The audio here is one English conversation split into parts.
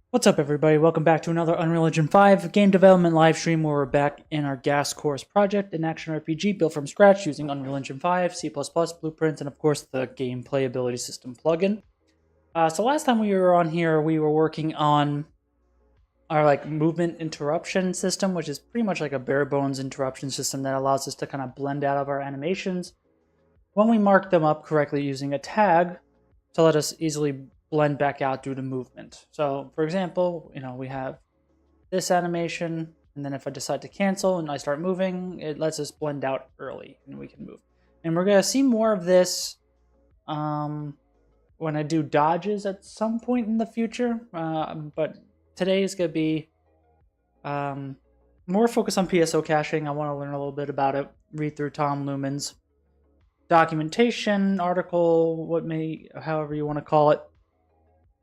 What's up, everybody? Welcome back to another Unreal Engine 5 game development live stream where we're back in our Gas Course project, an action RPG built from scratch using Unreal Engine 5, C++ blueprints, and of course the game playability system plugin. So last time we were on here, we were working on our movement interruption system, which is pretty much like a bare bones interruption system that allows us to kind of blend out of our animations when we mark them up correctly using a tag to let us easily blend back out due to movement. So for example, we have this animation, and then if I decide to cancel and I start moving, it lets us blend out early and we can move. And we're going to see more of this when I do dodges at some point in the future. But today is going to be more focused on PSO caching. I want to learn a little bit about it, read through Tom Lumen's documentation, article, however you want to call it,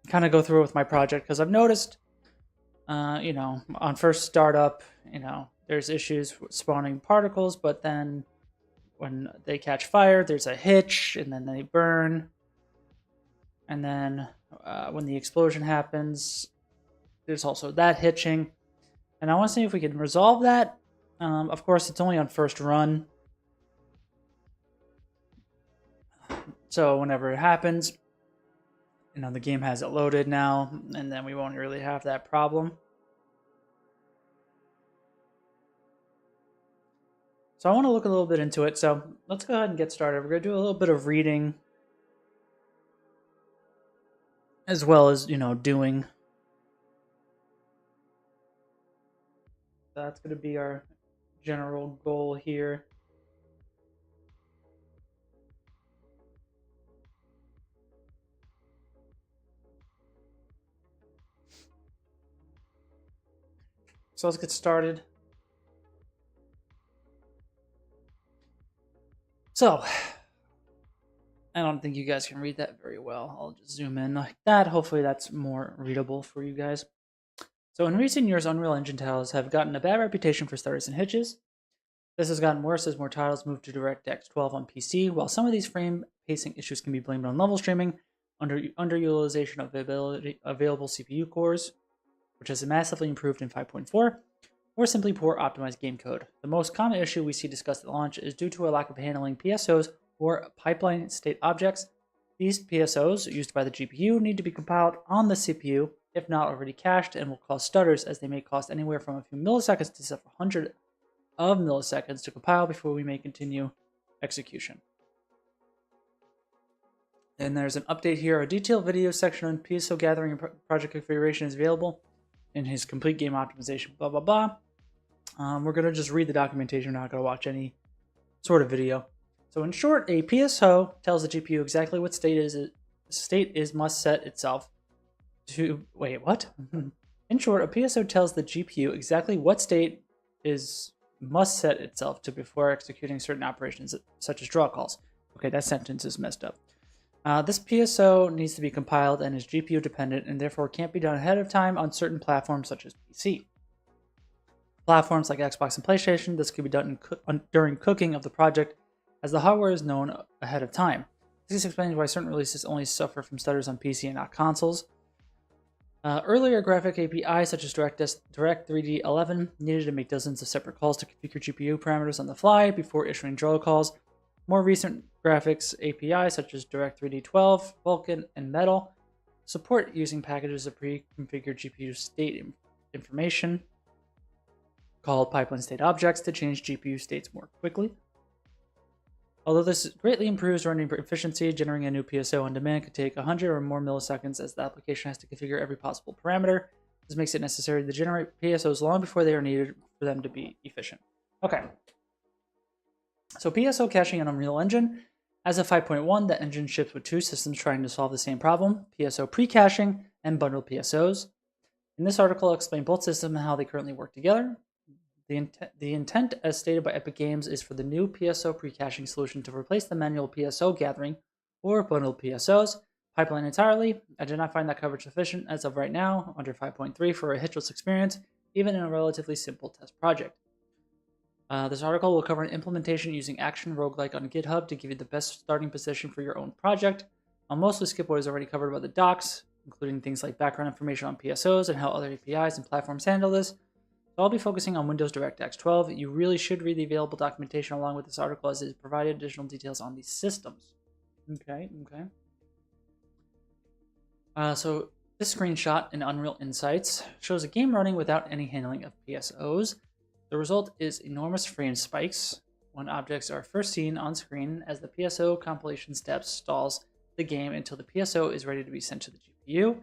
kind of go through it with my project, because I've noticed, on first startup, there's issues with spawning particles, but then when they catch fire, there's a hitch, and then they burn. And then when the explosion happens, there's also that hitching. And I want to see if we can resolve that. Of course, it's only on first run. So whenever it happens, the game has it loaded now, and then we won't really have that problem. So I want to look a little bit into it. So let's go ahead and get started. We're going to do a little bit of reading as well as, doing. That's going to be our general goal here. So let's get started. So, I don't think you guys can read that very well. I'll just zoom in like that. Hopefully that's more readable for you guys. So in recent years, Unreal Engine titles have gotten a bad reputation for stutters and hitches. This has gotten worse as more titles move to DirectX 12 on PC. While some of these frame pacing issues can be blamed on level streaming, underutilization of available CPU cores, which has massively improved in 5.4, or simply poor optimized game code. The most common issue we see discussed at launch is due to a lack of handling PSOs or pipeline state objects. These PSOs, used by the GPU, need to be compiled on the CPU, if not already cached, and will cause stutters, as they may cost anywhere from a few milliseconds to several hundred of milliseconds to compile before we may continue execution. And there's an update here. A detailed video section on PSO gathering and project configuration is available in his complete game optimization, blah, blah, blah. We're going to just read the documentation. We're not going to watch any sort of video. So in short, a PSO tells the GPU exactly what state is must set itself to... Wait, what? In short, a PSO tells the GPU exactly what state must set itself to before executing certain operations, such as draw calls. Okay, that sentence is messed up. This PSO needs to be compiled and is GPU dependent, and therefore can't be done ahead of time on certain platforms such as PC. Platforms like Xbox and PlayStation, this could be done during cooking of the project, as the hardware is known ahead of time. This explains why certain releases only suffer from stutters on PC and not consoles. Earlier graphic APIs such as Direct3D 11 needed to make dozens of separate calls to configure GPU parameters on the fly before issuing draw calls. More recent graphics APIs such as Direct3D 12, Vulkan, and Metal support using packages of pre-configured GPU state information called pipeline state objects to change GPU states more quickly. Although this greatly improves running efficiency, generating a new PSO on demand could take 100 or more milliseconds, as the application has to configure every possible parameter. This makes it necessary to generate PSOs long before they are needed for them to be efficient. Okay. So PSO caching in Unreal Engine. As of 5.1, the engine ships with two systems trying to solve the same problem, PSO Precaching and Bundled PSOs. In this article, I'll explain both systems and how they currently work together. The intent, as stated by Epic Games, is for the new PSO Precaching solution to replace the manual PSO gathering or Bundled PSOs pipeline entirely. I did not find that coverage sufficient as of right now, under 5.3, for a hitchless experience, even in a relatively simple test project. This article will cover an implementation using Action Roguelike on GitHub to give you the best starting position for your own project. I'll mostly skip what is already covered by the docs, including things like background information on PSOs and how other APIs and platforms handle this. So I'll be focusing on Windows DirectX 12. You really should read the available documentation along with this article, as it provided additional details on these systems. Okay. So this screenshot in Unreal Insights shows a game running without any handling of PSOs. The result is enormous frame spikes when objects are first seen on screen, as the PSO compilation steps stalls the game until the PSO is ready to be sent to the GPU.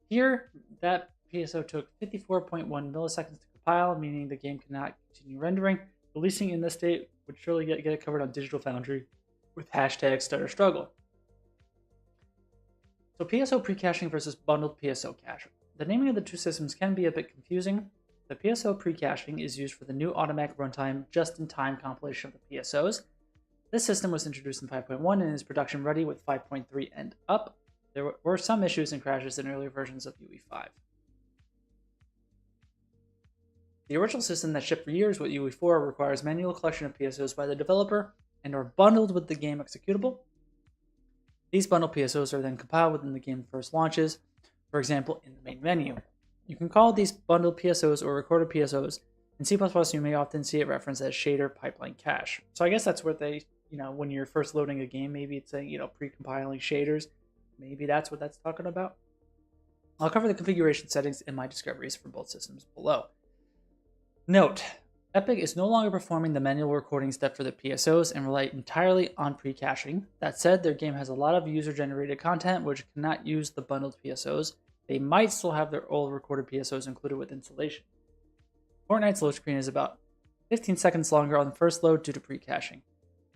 Here, that PSO took 54.1 milliseconds to compile, meaning the game cannot continue rendering. Releasing in this state would surely get it covered on Digital Foundry with hashtag stutter struggle. So PSO precaching versus bundled PSO cache. The naming of the two systems can be a bit confusing. The PSO precaching is used for the new automatic runtime just-in-time compilation of the PSOs. This system was introduced in 5.1 and is production ready with 5.3 and up. There were some issues and crashes in earlier versions of UE5. The original system that shipped for years with UE4 requires manual collection of PSOs by the developer and are bundled with the game executable. These bundled PSOs are then compiled within the game first launches, for example, in the main menu. You can call these bundled PSOs or recorded PSOs. In C++, you may often see it referenced as shader pipeline cache. So I guess that's where they, when you're first loading a game, maybe it's saying, pre-compiling shaders. Maybe that's what that's talking about. I'll cover the configuration settings in my discoveries for both systems below. Note, Epic is no longer performing the manual recording step for the PSOs and rely entirely on pre-caching. That said, their game has a lot of user-generated content which cannot use the bundled PSOs. They might still have their old recorded PSOs included with installation. Fortnite's load screen is about 15 seconds longer on the first load due to pre-caching.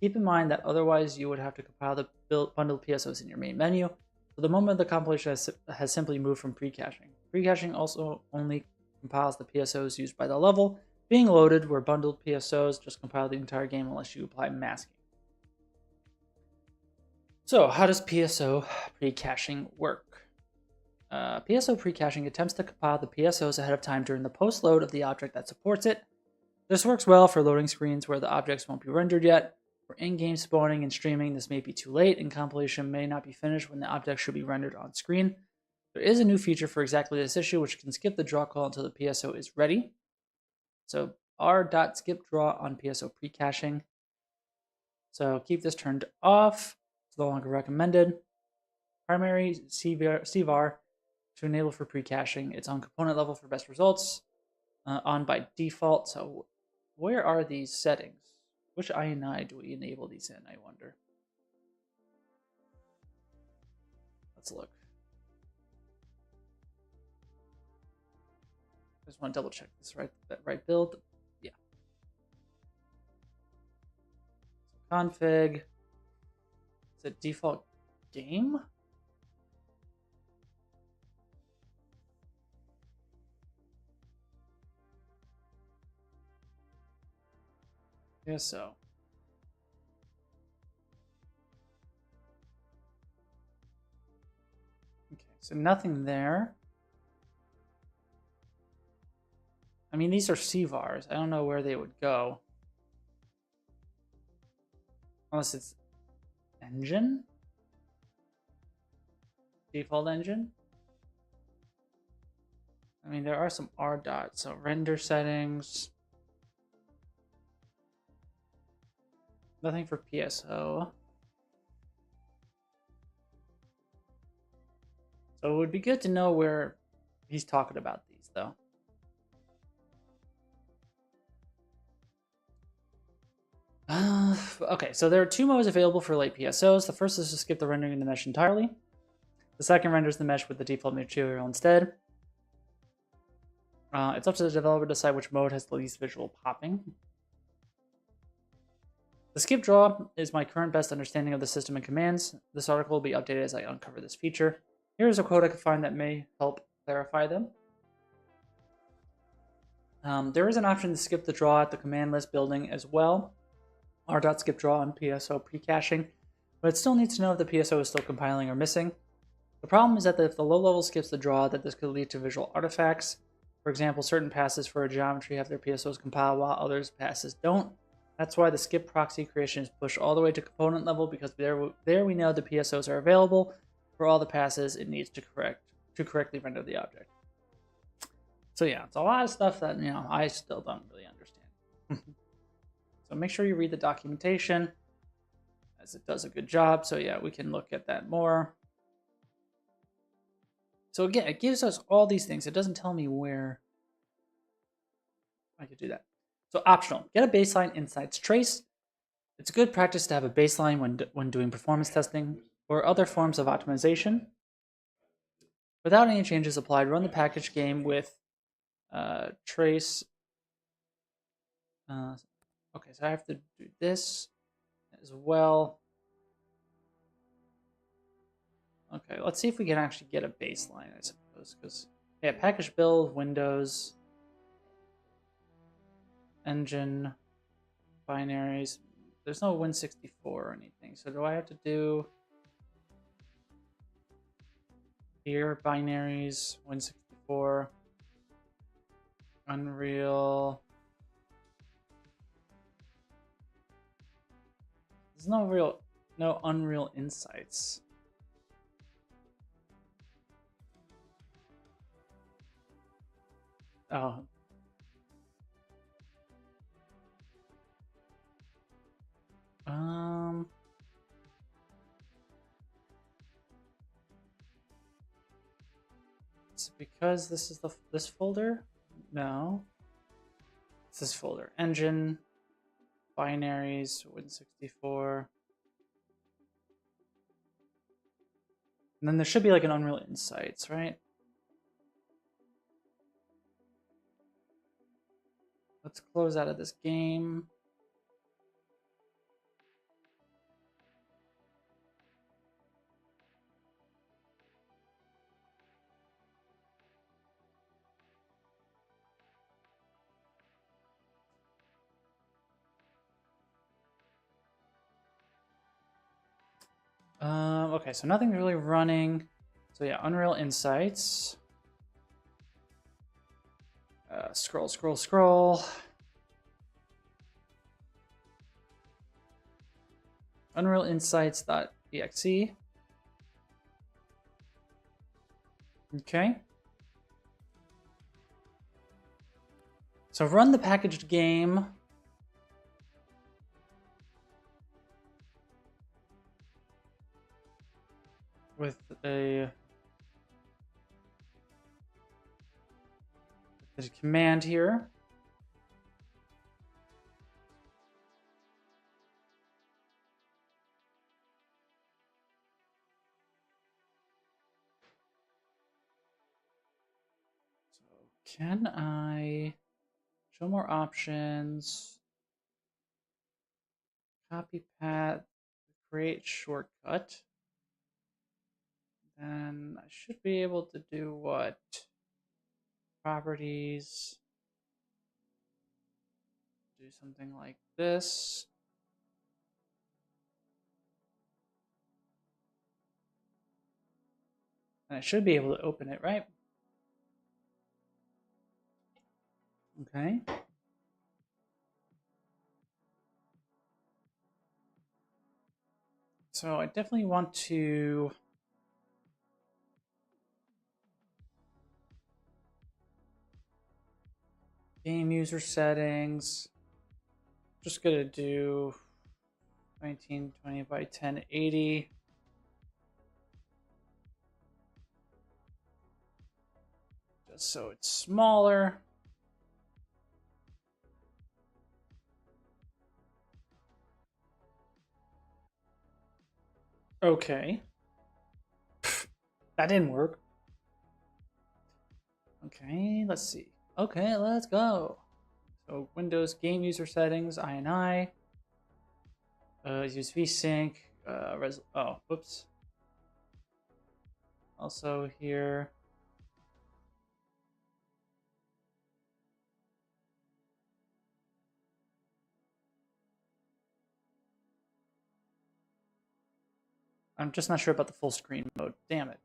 Keep in mind that otherwise you would have to compile the bundled PSOs in your main menu, so the moment the compilation has simply moved from pre-caching. Pre-caching also only compiles the PSOs used by the level being loaded, where bundled PSOs just compile the entire game unless you apply masking. So how does PSO pre-caching work? PSO pre-caching attempts to compile the PSOs ahead of time during the post-load of the object that supports it. This works well for loading screens where the objects won't be rendered yet. For in-game spawning and streaming, this may be too late, and compilation may not be finished when the object should be rendered on screen. There is a new feature for exactly this issue, which can skip the draw call until the PSO is ready. So r.skipDraw on PSO pre-caching. So keep this turned off. It's no longer recommended. Primary CVAR to enable for pre-caching. It's on component level for best results. On by default. So where are these settings? Which INI do we enable these in, I wonder? Let's look. I just want to double check this, right build. Yeah. So config. Is it default game? Yes, so. Okay, so nothing there. I mean, these are CVARs. I don't know where they would go. Unless it's engine? Default engine? I mean, there are some R dots. So render settings. Nothing for PSO. So it would be good to know where he's talking about these, though. Okay, so there are two modes available for late PSOs. The first is to skip the rendering in the mesh entirely. The second renders the mesh with the default material instead. It's up to the developer to decide which mode has the least visual popping. The skip draw is my current best understanding of the system and commands. This article will be updated as I uncover this feature. Here's a quote I could find that may help clarify them. There is an option to skip the draw at the command list building as well. r.skipDraw on PSO precaching, but it still needs to know if the PSO is still compiling or missing. The problem is that if the low level skips the draw, that this could lead to visual artifacts. For example, certain passes for a geometry have their PSOs compiled while others passes don't. That's why the skip proxy creation is pushed all the way to component level, because there we know the PSOs are available. for all the passes it needs to correctly render the object. So yeah, it's a lot of stuff that, you know, I still don't really understand. So make sure you read the documentation, as it does a good job. So yeah, we can look at that more. So again, it gives us all these things. It doesn't tell me where I could do that. So optional, get a baseline insights trace. It's good practice to have a baseline when doing performance testing or other forms of optimization. Without any changes applied, run the package game with trace. Okay, so I have to do this as well. Okay, let's see if we can actually get a baseline, I suppose, because yeah, package build, Windows, engine, binaries. There's no Win64 or anything, so do I have to do here binaries, Win64, Unreal? There's no Unreal Insights. Oh. It's because this is this folder? No. It's this folder. Engine, binaries, Win64. And then there should be like an Unreal Insights, right? Let's close out of this game. Okay, so nothing's really running. So yeah, Unreal Insights. Scroll. Unreal Insights.exe. Okay. So run the packaged game. With a command here. So can I show more options? Copy path, create shortcut. Then I should be able to do what? Properties. Do something like this. And I should be able to open it, right? Okay. So I definitely want to game user settings. Just gonna do 1920 by 1080. Just so it's smaller. Okay. That didn't work. Okay, let's see. Okay, let's go. So Windows game user settings, INI. Use VSync. Oh, whoops. Also here. I'm just not sure about the full screen mode. Damn it.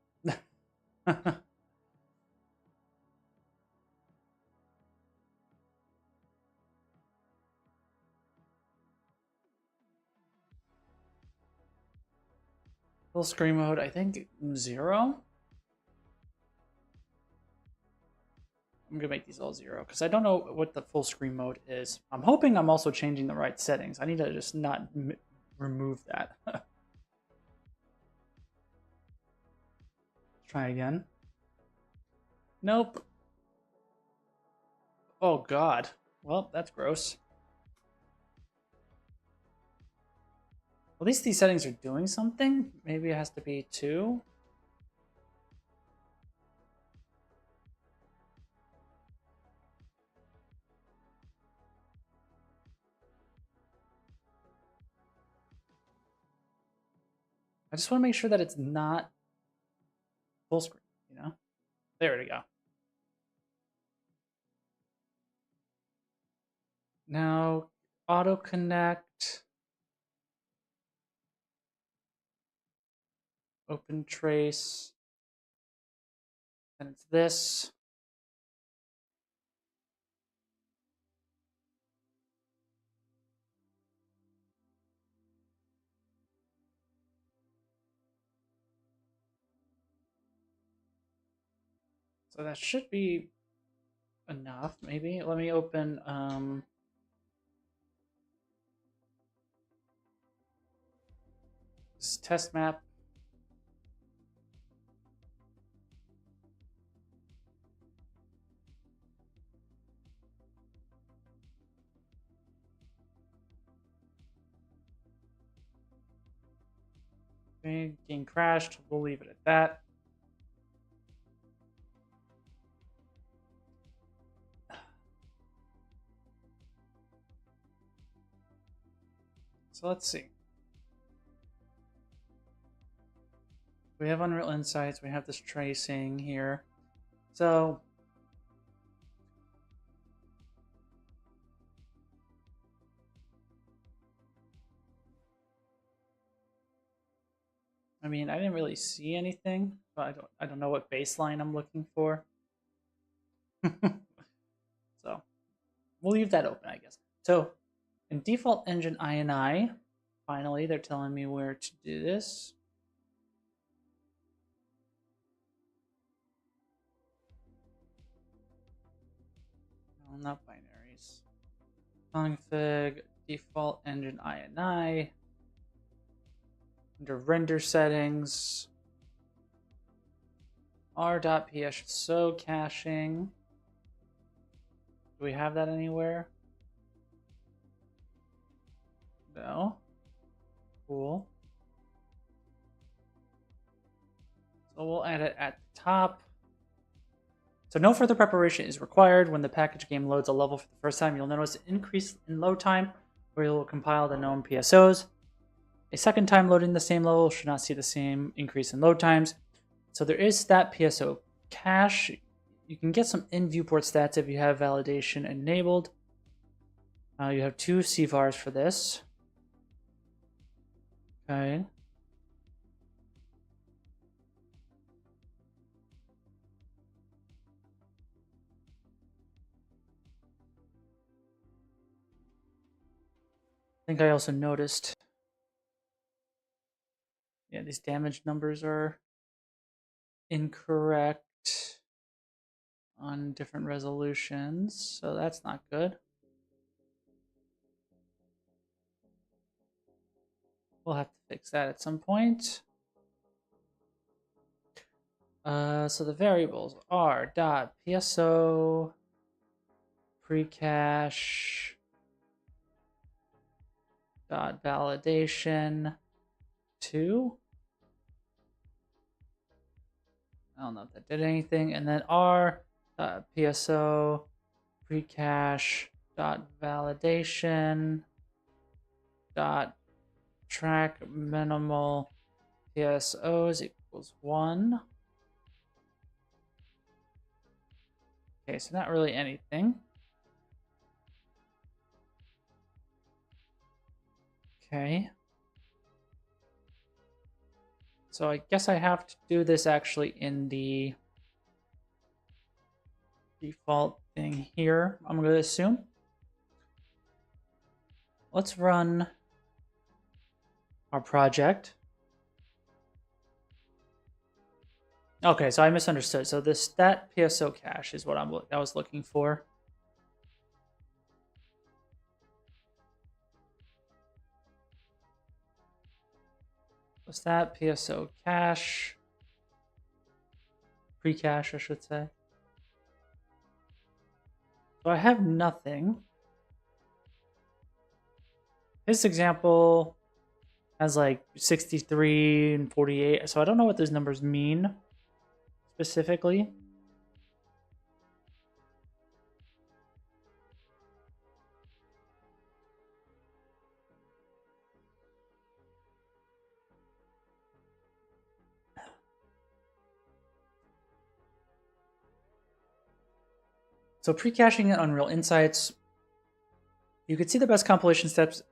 Full screen mode, I think 0. I'm gonna make these all 0 because I don't know what the full screen mode is. I'm hoping I'm also changing the right settings. I need to just not remove that. Try again. Nope. Oh god. Well, that's gross. At least these settings are doing something. Maybe it has to be 2. I just want to make sure that it's not full screen, you know? There we go. Now, auto connect. Open trace. And it's this. So that should be enough, maybe. Let me open this test map. Okay, game crashed. We'll leave it at that. So let's see. We have Unreal Insights. We have this tracing here. So I mean, I didn't really see anything, but I don't know what baseline I'm looking for. So we'll leave that open, I guess. So in default engine INI, finally they're telling me where to do this. No, not binaries. Config default engine INI. Under render settings, r.pso caching. Do we have that anywhere? No. Cool. So we'll add it at the top. So no further preparation is required. When the package game loads a level for the first time, you'll notice an increase in load time where you'll compile the known PSOs. A second time loading the same level should not see the same increase in load times. So there is stat PSO cache. You can get some in-viewport stats if you have validation enabled. You have 2 CVARs for this. Okay. I think I also noticed, yeah, these damage numbers are incorrect on different resolutions, so that's not good. We'll have to fix that at some point. So the variables are .pso precache .validation 2. I don't know if that did anything. And then r.pso precache .validation .track minimal PSOs equals 1. Okay, so not really anything. Okay. So I guess I have to do this actually in the default thing here, I'm going to assume. Let's run our project. Okay, so I misunderstood. So the stat PSO cache is what I was looking for. The stat PSO cache, pre-cache, I should say. So I have nothing. This example has like 63 and 48, so I don't know what those numbers mean specifically. So pre-caching in Unreal Insights, you can see the best compilation steps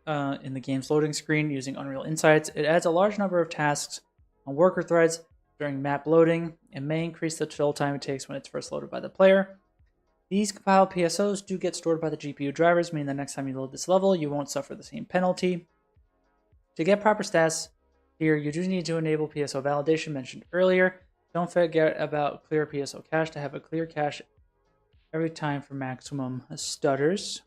in the game's loading screen using Unreal Insights. It adds a large number of tasks on worker threads during map loading and may increase the fill time it takes when it's first loaded by the player. These compiled PSOs do get stored by the GPU drivers, meaning the next time you load this level, you won't suffer the same penalty. To get proper stats here, you do need to enable PSO validation mentioned earlier. Don't forget about clear PSO cache to have a clear cache every time for maximum stutters.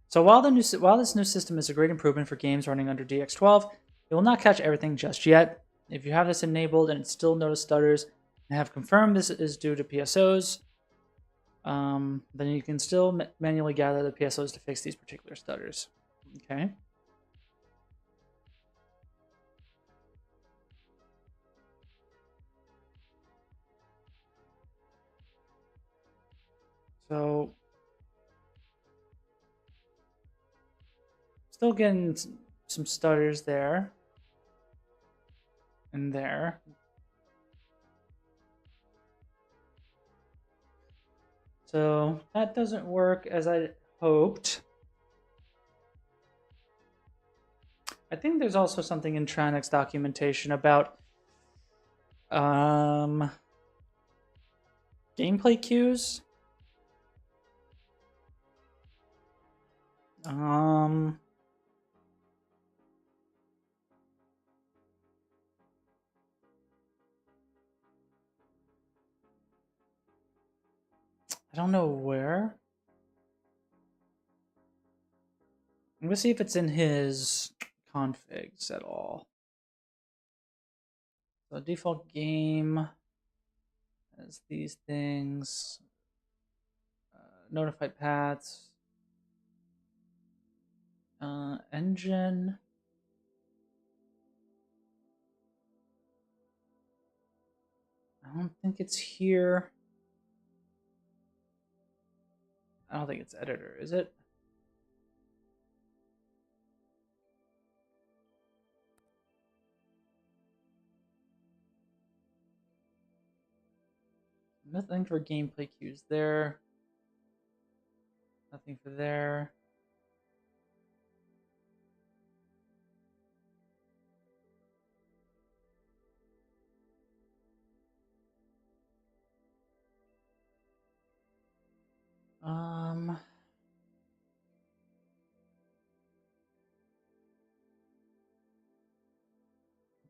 So while this new system is a great improvement for games running under DX12, it will not catch everything just yet. If you have this enabled and it still notice stutters and have confirmed this is due to PSOs, then you can still manually gather the PSOs to fix these particular stutters. Okay. So still getting some stutters there and there. So that doesn't work as I hoped. I think there's also something in Tranix's documentation about gameplay cues. I don't know where. I'm gonna see if it's in his configs at all. So default game has these things. Notified paths. Engine. I don't think it's here. I don't think it's editor, is it? Nothing for gameplay cues there. Nothing for there.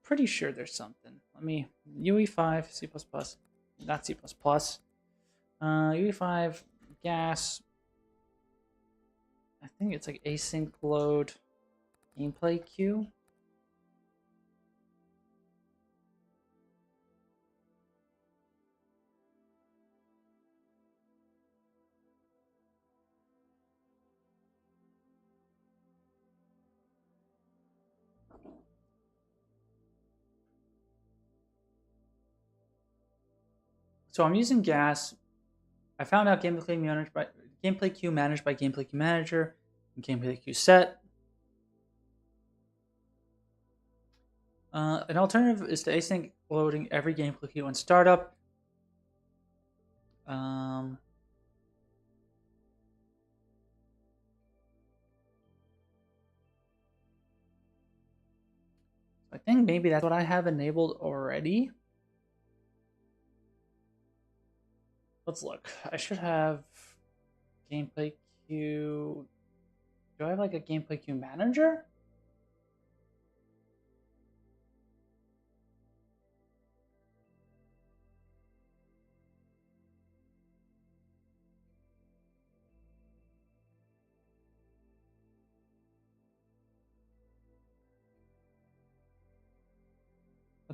Pretty sure there's something. Let me UE5 C++, not C++. UE5 gas. I think it's like async load gameplay queue. So I'm using gas. I found out gameplay queue managed by gameplay queue manager and gameplay queue set. An alternative is to async loading every gameplay queue on startup. I think maybe that's what I have enabled already. Let's look. I should have gameplay queue. Do I have like a gameplay queue manager?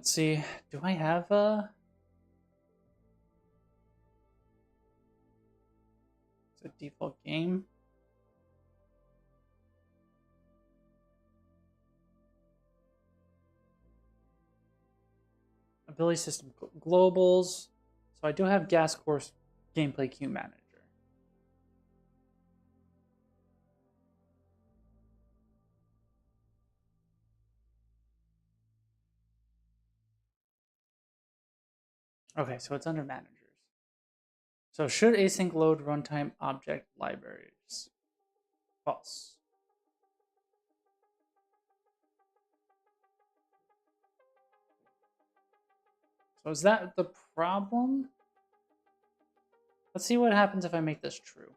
Let's see. Do I have it's a default game? Ability system globals. So I do have gas course gameplay queue manager. Okay, so it's under managers. So should async load runtime object libraries? False. So is that the problem? Let's see what happens if I make this true.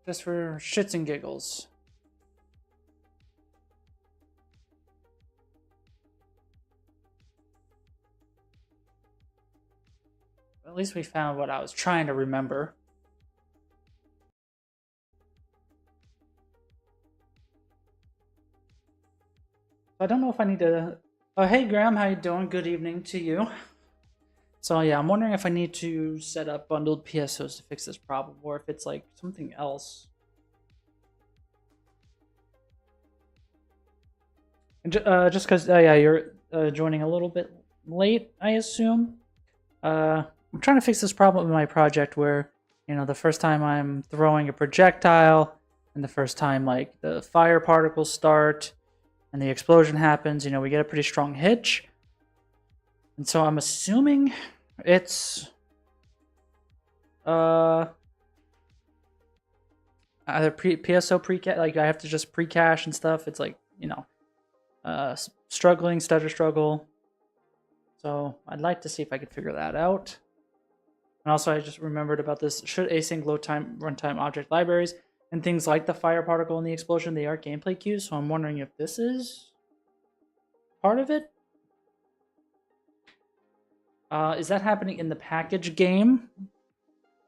Just for shits and giggles. At least we found what I was trying to remember. I don't know if I need to... Oh, hey Graham, how you doing? Good evening to you. So yeah, I'm wondering if I need to set up bundled PSOs to fix this problem, or if it's like something else. And just because, yeah, you're joining a little bit late, I assume. I'm trying to fix this problem in my project where, you know, the first time I'm throwing a projectile, and the first time like the fire particles start, and the explosion happens, you know, we get a pretty strong hitch. And so I'm assuming it's either PSO pre-cache, like I have to just pre-cache and stuff. It's like, you know, struggling, stutter struggle. So I'd like to see if I could figure that out. And also I just remembered about this, should async load time runtime object libraries and things like the fire particle and the explosion, they are gameplay cues. So I'm wondering if this is part of it. Is that happening in the package game?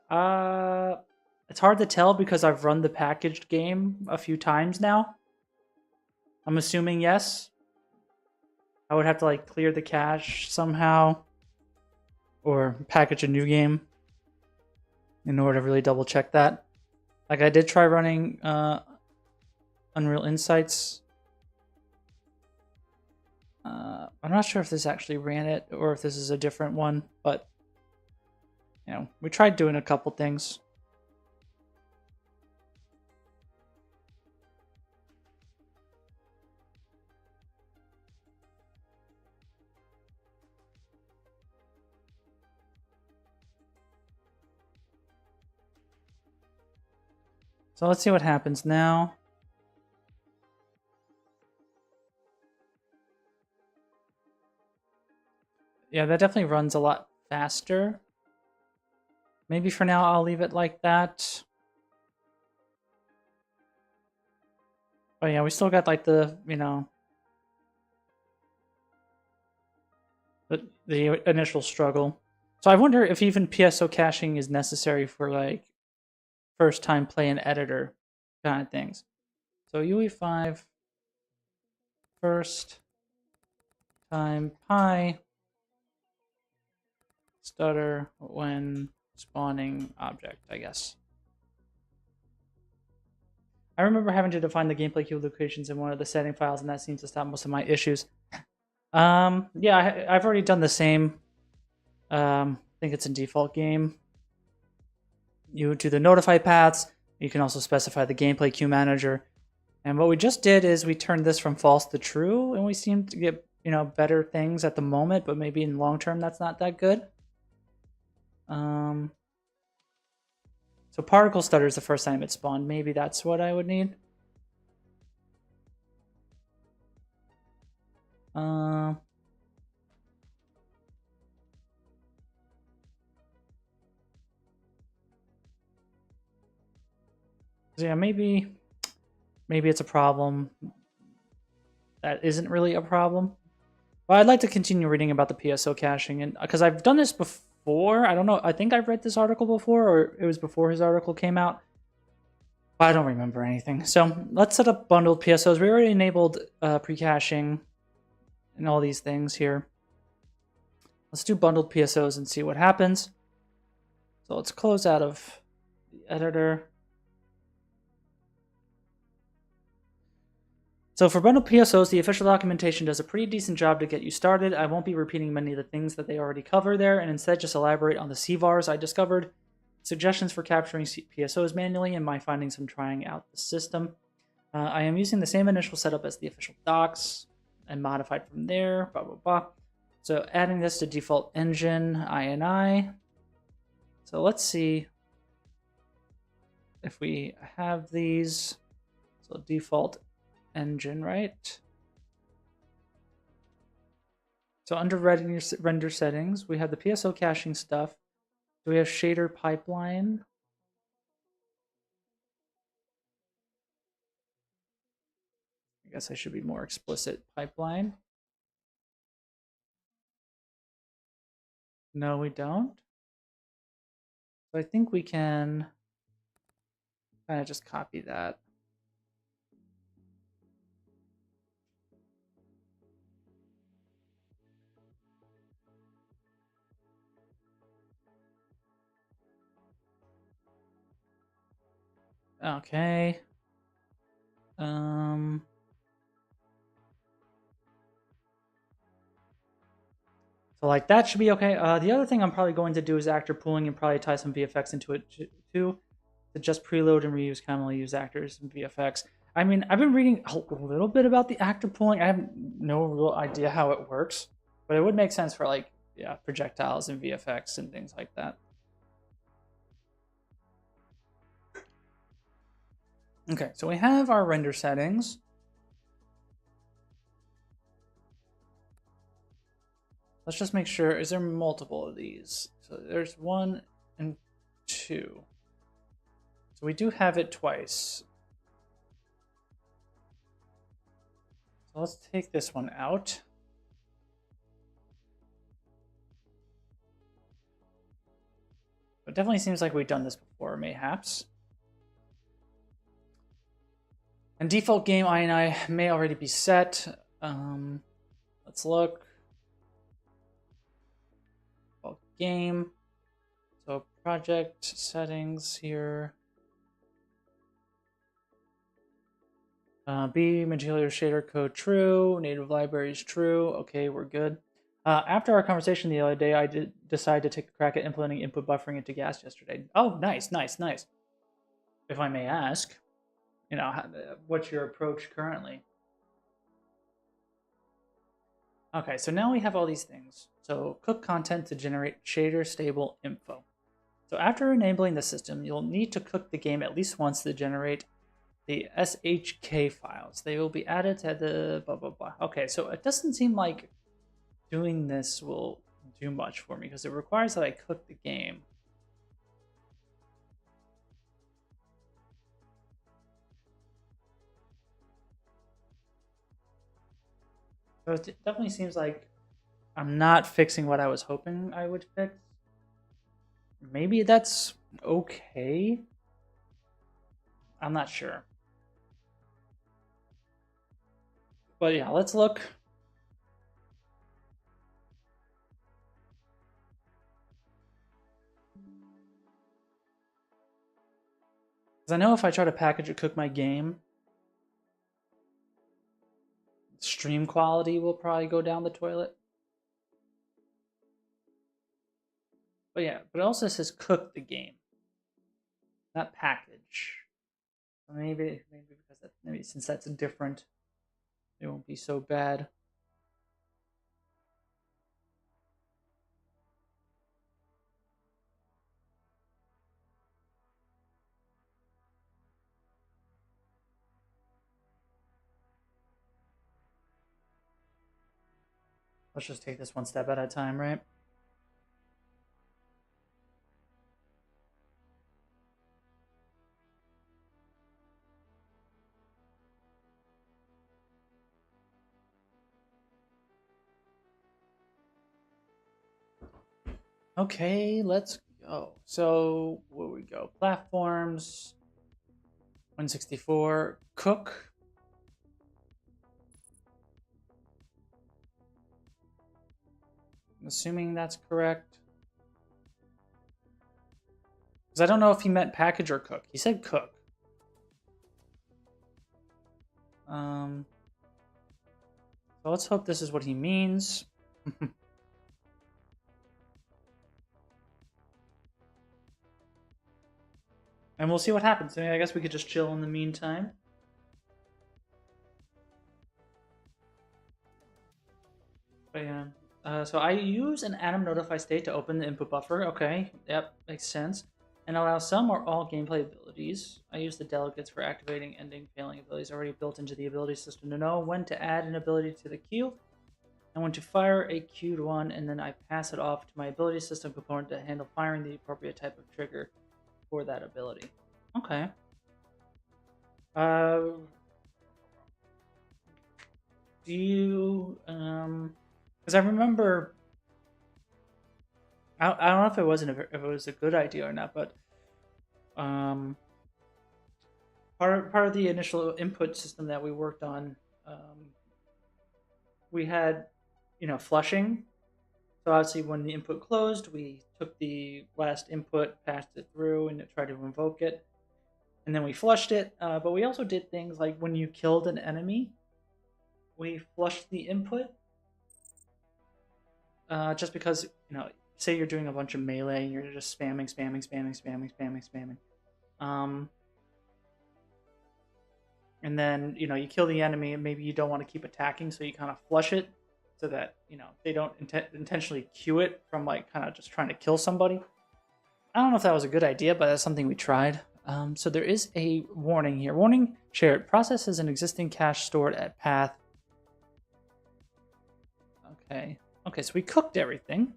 It's hard to tell because I've run the packaged game a few times now. I'm assuming yes. I would have to like clear the cache somehow or package a new game in order to really double check that. Like I did try running Unreal Insights. I'm not sure if this actually ran it or if this is a different one, but you know, we tried doing a couple things. So let's see what happens now. Yeah, that definitely runs a lot faster. Maybe for now I'll leave it like that. Oh yeah, we still got like the, you know, the initial struggle. So I wonder if even PSO caching is necessary for like first time play and editor kind of things. So UE5 first time pi stutter when spawning object, I guess. I remember having to define the gameplay queue locations in one of the setting files, and that seems to stop most of my issues. Yeah, I've already done the same. I think it's in default game. You do the notify paths. You can also specify the gameplay queue manager. And what we just did is we turned this from false to true, and we seem to get, you know, better things at the moment, but maybe in long term that's not that good. So particle stutter is the first time it spawned. Maybe that's what I would need. Yeah, maybe it's a problem that isn't really a problem. But I'd like to continue reading about the PSO caching, and because I've done this before. I don't know. I think I've read this article before, or it was before his article came out. I don't remember anything. So let's set up bundled PSOs. We already enabled pre-caching and all these things here. Let's do bundled PSOs and see what happens. So let's close out of the editor. So for bundled PSOs, the official documentation does a pretty decent job to get you started. I won't be repeating many of the things that they already cover there, and instead just elaborate on the CVARs I discovered, suggestions for capturing PSOs manually, and my findings from trying out the system. I am using the same initial setup as the official docs and modified from there, blah, blah, blah. So adding this to default engine, INI. So let's see if we have these. So default engine, right? So under render settings, we have the PSO caching stuff. Do we have shader pipeline? I guess I should be more explicit. Pipeline. No, we don't. So I think we can kind of just copy that. Okay. So like that should be okay. The other thing I'm probably going to do is actor pooling and probably tie some VFX into it too. To just preload and reuse commonly used actors and VFX. I mean, I've been reading a little bit about the actor pooling. I have no real idea how it works, but it would make sense for like, yeah, projectiles and VFX and things like that. Okay, so we have our render settings. Let's just make sure, is there multiple of these? So there's 1 and 2. So we do have it twice. So let's take this one out. It definitely seems like we've done this before, mayhaps. And default game INI may already be set. Let's look. Default game. So project settings here. B, material shader code true, native libraries true. Okay, we're good. After our conversation the other day, I did decide to take a crack at implementing input buffering into gas yesterday. Oh, nice, nice, nice. If I may ask, you know, what's your approach currently? Okay, so now we have all these things. So cook content to generate shader stable info. So after enabling the system, you'll need to cook the game at least once to generate the SHK files. They will be added to the blah, blah, blah. Okay, so it doesn't seem like doing this will do much for me because it requires that I cook the game. So it definitely seems like I'm not fixing what I was hoping I would fix. Maybe that's okay. I'm not sure. But yeah, let's look. Because I know if I try to package or cook my game, stream quality will probably go down the toilet. But yeah, but it also says cook the game, not package. Maybe because maybe since that's different, it won't be so bad. Let's just take this one step at a time, right? Okay, let's go. So where we go? Platforms. 164, cook. I'm assuming that's correct. Because I don't know if he meant package or cook. He said cook. So let's hope this is what he means. And we'll see what happens. I guess we could just chill in the meantime. But yeah. So I use an atom notify state to open the input buffer. Okay, yep, makes sense. And allow some or all gameplay abilities. I use the delegates for activating, ending, failing abilities already built into the ability system to know when to add an ability to the queue and when to fire a queued one, and then I pass it off to my ability system component to handle firing the appropriate type of trigger for that ability. Okay. Do you because I remember I don't know if it was a good idea or not, but part of the initial input system that we worked on, we had flushing. So obviously, when the input closed, we took the last input, passed it through, and tried to invoke it, and then we flushed it. But we also did things like when you killed an enemy, we flushed the input. Just because say you're doing a bunch of melee and you're just spamming. And then you kill the enemy, and maybe you don't want to keep attacking, so you kind of flush it so that they don't intentionally queue it from like kind of just trying to kill somebody. I don't know if that was a good idea, but that's something we tried. So there is a warning here. Warning shared. Processes an existing cache stored at path. Okay, so we cooked everything.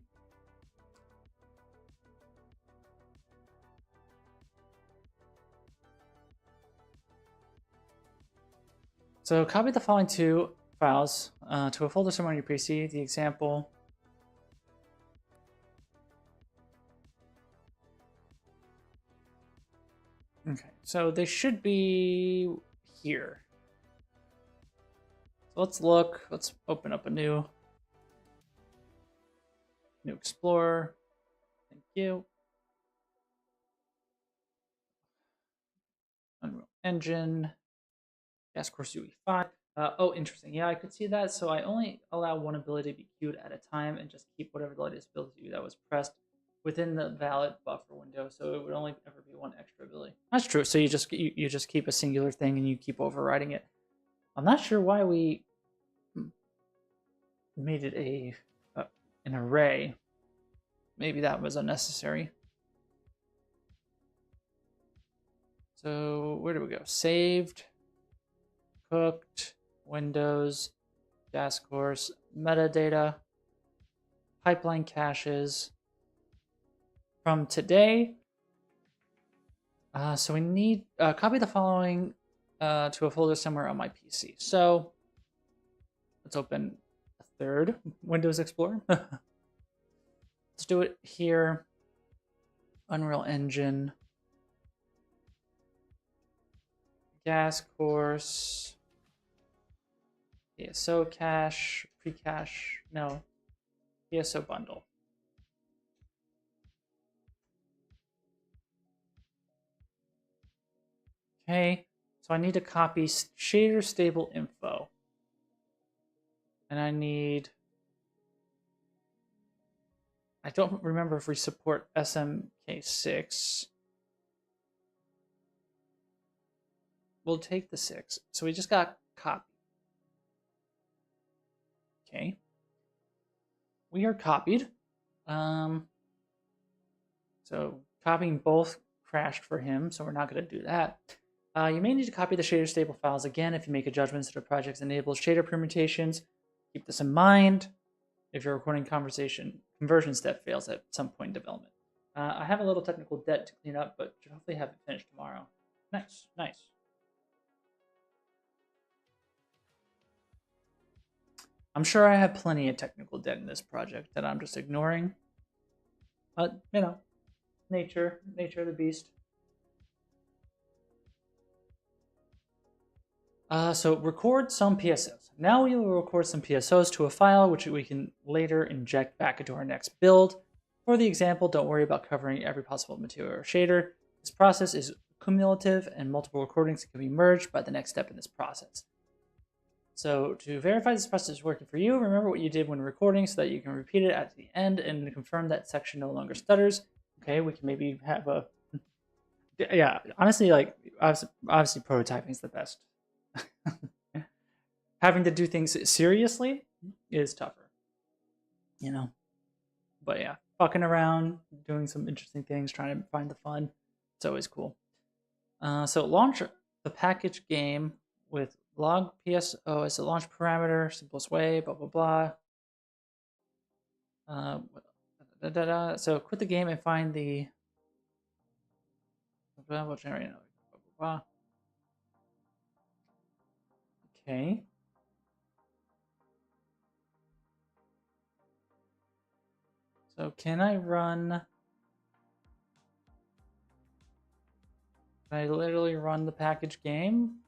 So copy the following two files to a folder somewhere on your PC. The example. Okay, so they should be here. So let's look. Let's open up a new Explorer. Thank you. Unreal Engine. Gas Course UE5. Oh, interesting. Yeah, I could see that. So I only allow one ability to be queued at a time and just keep whatever the latest ability that was pressed within the valid buffer window. So it would only ever be one extra ability. That's true. So you just keep a singular thing and you keep overriding it. I'm not sure why we made it an array. Maybe that was unnecessary. So where do we go? Saved, cooked, Windows, gas course, metadata, pipeline caches from today. So we need copy the following to a folder somewhere on my PC. So let's open a third Windows Explorer. Let's do it here. Unreal Engine. Gas course. PSO cache. Precache. No. PSO bundle. Okay. So I need to copy shader stable info. And I need... I don't remember if we support SMK6. We'll take the 6. So we just got copy. Okay. We are copied. So copying both crashed for him, so we're not going to do that. You may need to copy the shader stable files again if you make adjustments to the project's enabled shader permutations. Keep this in mind if your recording conversion step fails at some point in development. I have a little technical debt to clean up, but should hopefully have it finished tomorrow. Nice, nice. I'm sure I have plenty of technical debt in this project that I'm just ignoring. But, nature of the beast. So record some PSOs. Now we will record some PSOs to a file, which we can later inject back into our next build. For the example, don't worry about covering every possible material or shader. This process is cumulative, and multiple recordings can be merged by the next step in this process. So to verify this process is working for you, remember what you did when recording so that you can repeat it at the end and confirm that section no longer stutters. Okay, we can maybe have a... Yeah, honestly, like, obviously prototyping is the best. Having to do things seriously is tougher, you know? But yeah, fucking around, doing some interesting things, trying to find the fun. It's always cool. So launch the package game with log PSO as the launch parameter, simplest way, blah, blah, blah. So quit the game and find the... We'll generate another, blah, blah, blah. Okay. So can I literally run the package game?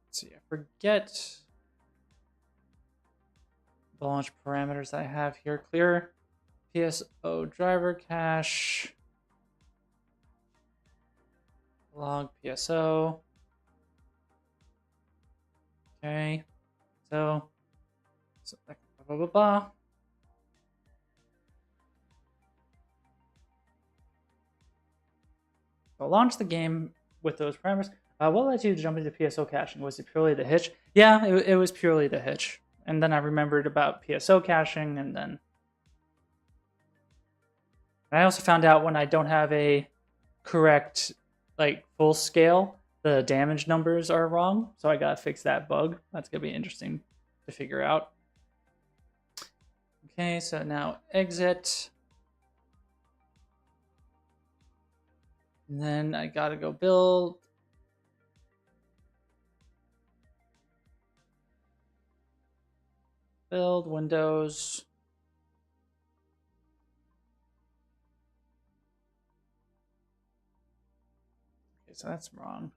Let's see, I forget the launch parameters I have here. Clear PSO driver cache, log PSO. Okay, so blah, blah, blah, blah. So launch the game with those parameters. What led you to jump into PSO caching? Was it purely the hitch? Yeah, it was purely the hitch. And then I remembered about PSO caching, and then I also found out when I don't have a correct, like, full scale, the damage numbers are wrong. So I gotta fix that bug. That's gonna be interesting to figure out. Okay, so now exit. And then I gotta go build. Build Windows. Okay, so that's wrong.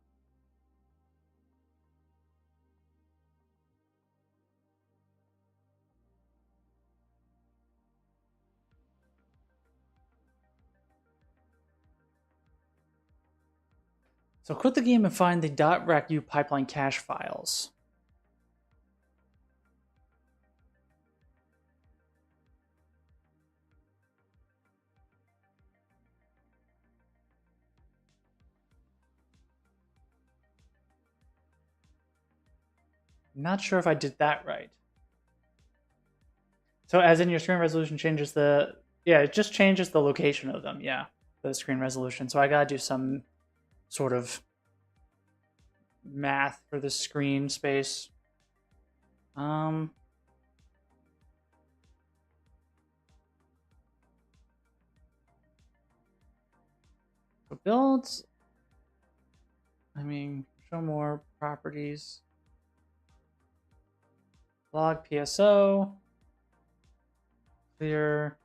So quit the game and find the .racu pipeline cache files. I'm not sure if I did that right. So as in your screen resolution changes the... Yeah, it just changes the location of them, yeah. The screen resolution. So I gotta do some sort of math for the screen space. For builds, I mean, show more properties. Log PSO. Clear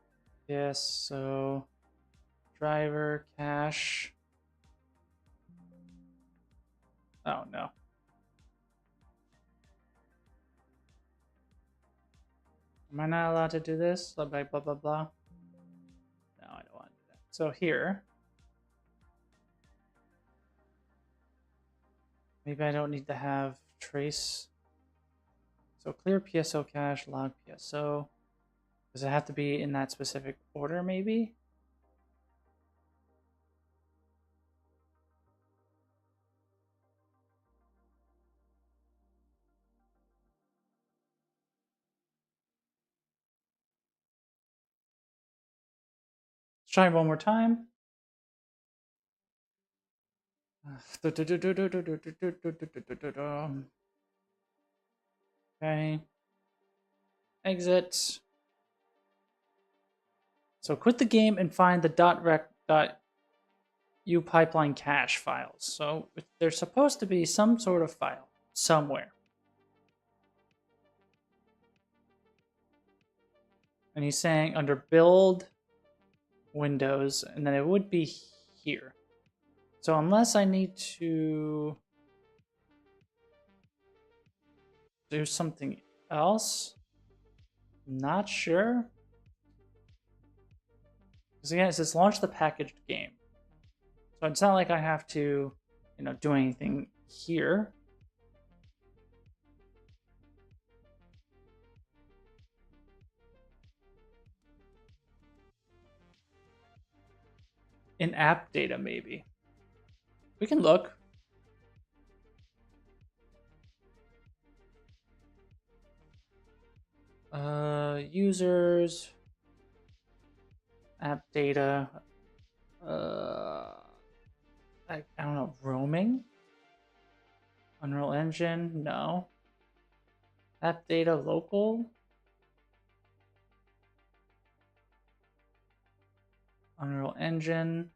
PSO driver cache. Oh no. Am I not allowed to do this? Blah, blah, blah, blah, blah. No, I don't want to do that. So here, maybe I don't need to have trace. So clear PSO cache, log PSO. Does it have to be in that specific order, maybe? Let's try one more time. Okay. Exit. So quit the game and find the .rec.u pipeline cache files. So there's supposed to be some sort of file somewhere. And he's saying under build Windows, and then it would be here. So unless I need to do something else, not sure. Because again, it says launch the packaged game. So it's not like I have to, do anything here. In app data, maybe. We can look. Users, app data, I don't know, roaming? Unreal Engine, no. App data local? Unreal Engine.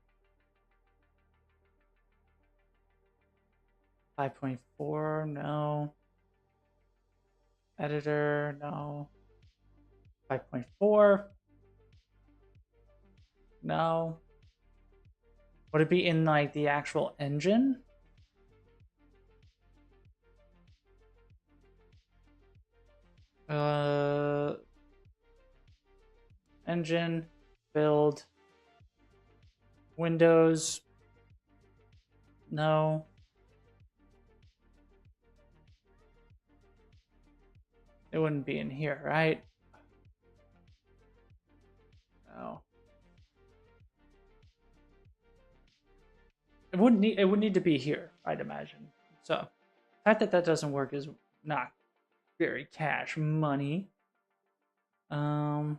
5.4, no. Editor, no. 5.4, no. Would it be in like the actual engine? Engine, build, Windows, no. It wouldn't be in here, right? No. It would need to be here, I'd imagine. So the fact that that doesn't work is not very cash money. Can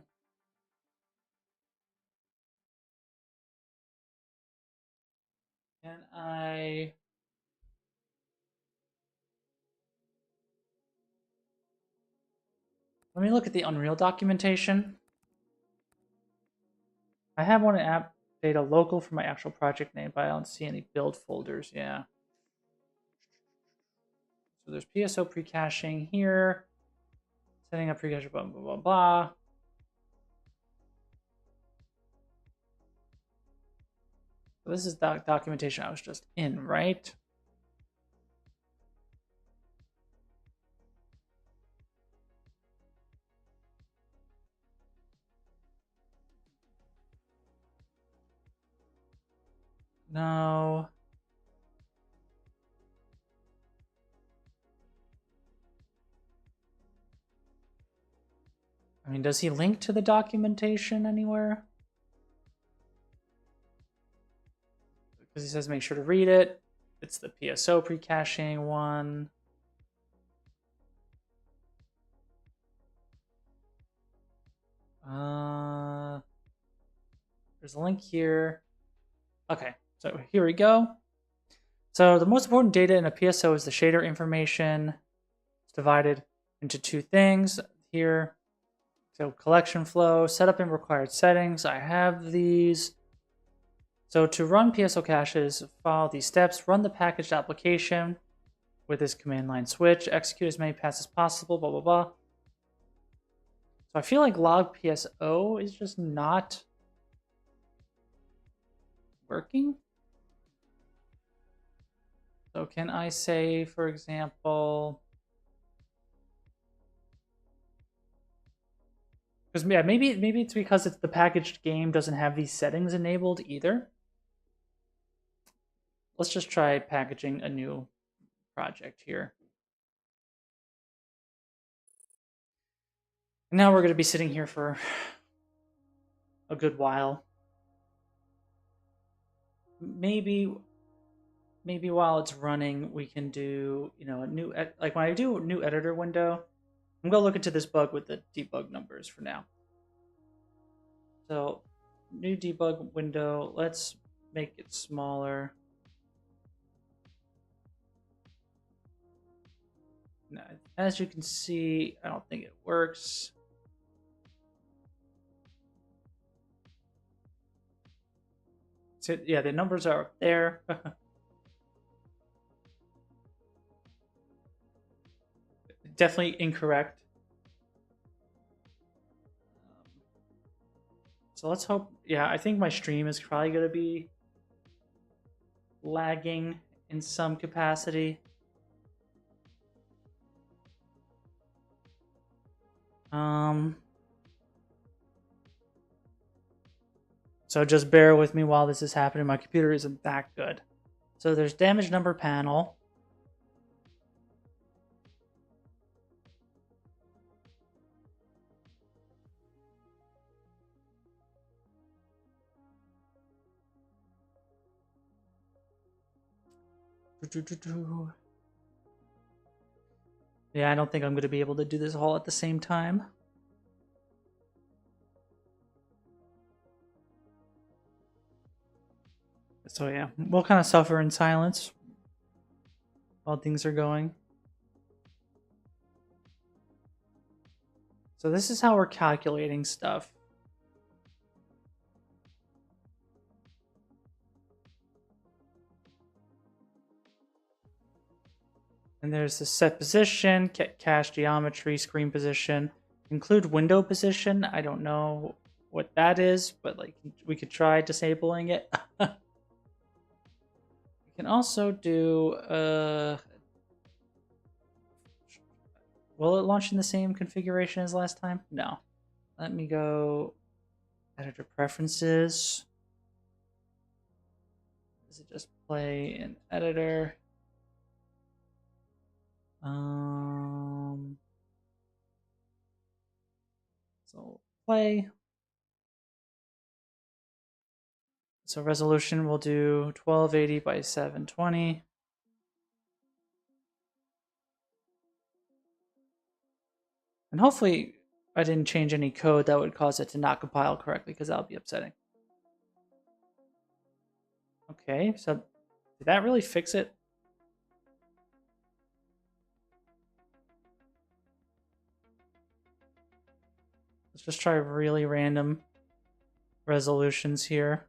I? Let me look at the Unreal documentation. I have one in app data local for my actual project name, but I don't see any build folders. Yeah. So there's PSO precaching here. Setting up precache, blah, blah, blah, blah. So this is documentation I was just in, right? No. I mean, does he link to the documentation anywhere? Because he says make sure to read it. It's the PSO precaching one. There's a link here. Okay, so here we go. So the most important data in a PSO is the shader information. It's divided into two things here. So collection flow, setup and required settings. I have these. So to run PSO caches, follow these steps. Run the packaged application with this command line switch. Execute as many paths as possible, blah, blah, blah. So I feel like log PSO is just not working. So can I say, for example, because yeah, maybe it's because it's the packaged game doesn't have these settings enabled either. Let's just try packaging a new project here. And now we're going to be sitting here for a good while. Maybe while it's running, we can do, a new, like when I do a new editor window, I'm going to look into this bug with the debug numbers for now. So new debug window, let's make it smaller. Now, as you can see, I don't think it works. So yeah, the numbers are up there. Definitely incorrect. So let's hope. Yeah, I think my stream is probably going to be lagging in some capacity. So just bear with me while this is happening. My computer isn't that good. So there's damage number panel. Yeah, I don't think I'm going to be able to do this all at the same time. So yeah, we'll kind of suffer in silence while things are going. So this is how we're calculating stuff. And there's the set position, cache geometry, screen position, include window position. I don't know what that is, but like we could try disabling it. We can also do will it launch in the same configuration as last time? No. Let me go editor preferences. Does it just play in editor? So play. So resolution we'll do 1280 by 720. And hopefully I didn't change any code that would cause it to not compile correctly, because that would be upsetting. Okay, so did that really fix it? Let's just try really random resolutions here.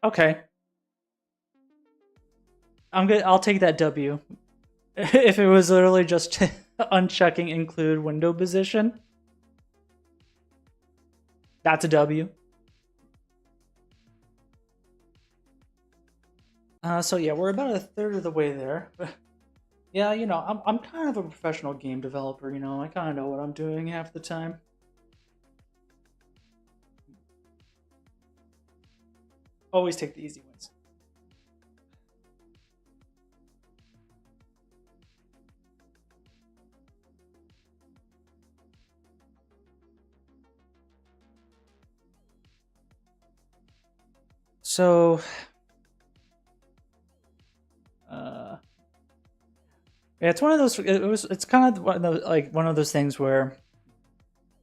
Okay. I'll take that W. If it was literally just unchecking include window position, that's a W. So yeah, we're about a third of the way there. Yeah, you know, I'm kind of a professional game developer, you know, I kind of know what I'm doing half the time. Always take the easy ones. So, yeah, it's one of those. It's kind of one of those things where,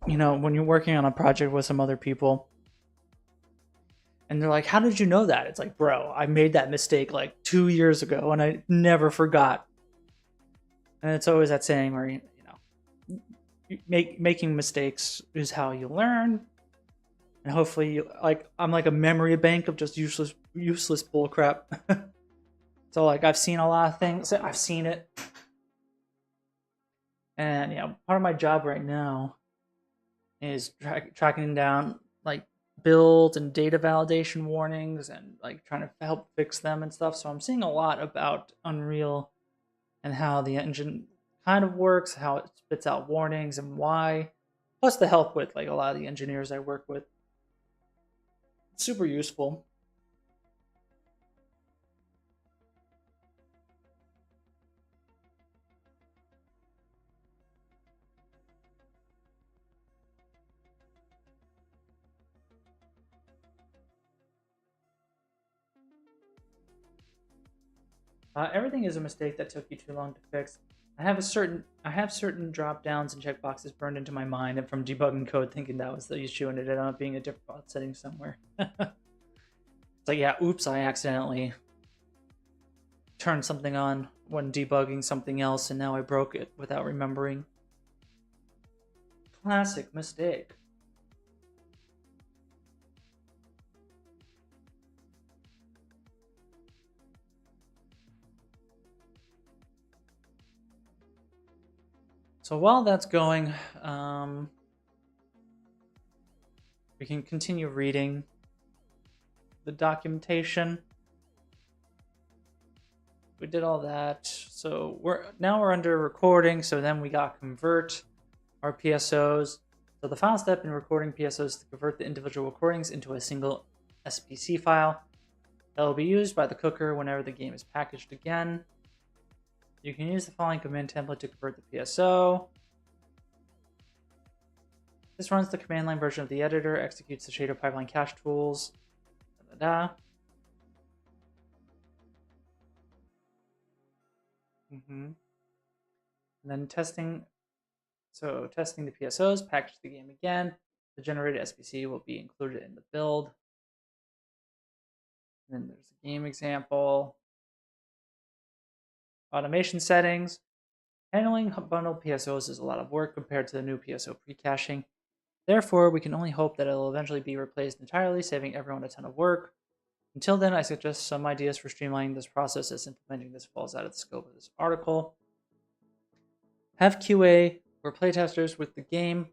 you know, when you're working on a project with some other people, and they're like, "How did you know that?" It's like, bro, I made that mistake like 2 years ago, and I never forgot. And it's always that saying where you know, making mistakes is how you learn, and hopefully, like I'm like a memory bank of just useless bullcrap. So like I've seen a lot of things. I've seen it. And yeah, part of my job right now is tracking down like build and data validation warnings and like trying to help fix them and stuff. So I'm seeing a lot about Unreal and how the engine kind of works, how it spits out warnings and why. Plus the help with like a lot of the engineers I work with. It's super useful. Everything is a mistake that took you too long to fix. I have certain drop downs and checkboxes burned into my mind, and from debugging code, thinking that was the issue, and it ended up being a default setting somewhere. It's like, yeah, oops, I accidentally turned something on when debugging something else, and now I broke it without remembering. Classic mistake. So while that's going, we can continue reading the documentation. We did all that. So we're under recording. So then we got convert our PSOs. So the final step in recording PSOs is to convert the individual recordings into a single SPC file that will be used by the cooker whenever the game is packaged again. You can use the following command template to convert the PSO. This runs the command line version of the editor, executes the shader pipeline cache tools. And then testing. So testing the PSOs, package the game again. The generated SPC will be included in the build. And then there's a game example. Automation settings. Handling bundled PSOs is a lot of work compared to the new PSO precaching. Therefore, we can only hope that it will eventually be replaced entirely, saving everyone a ton of work. Until then, I suggest some ideas for streamlining this process, as implementing this falls out of the scope of this article. Have QA or playtesters with the game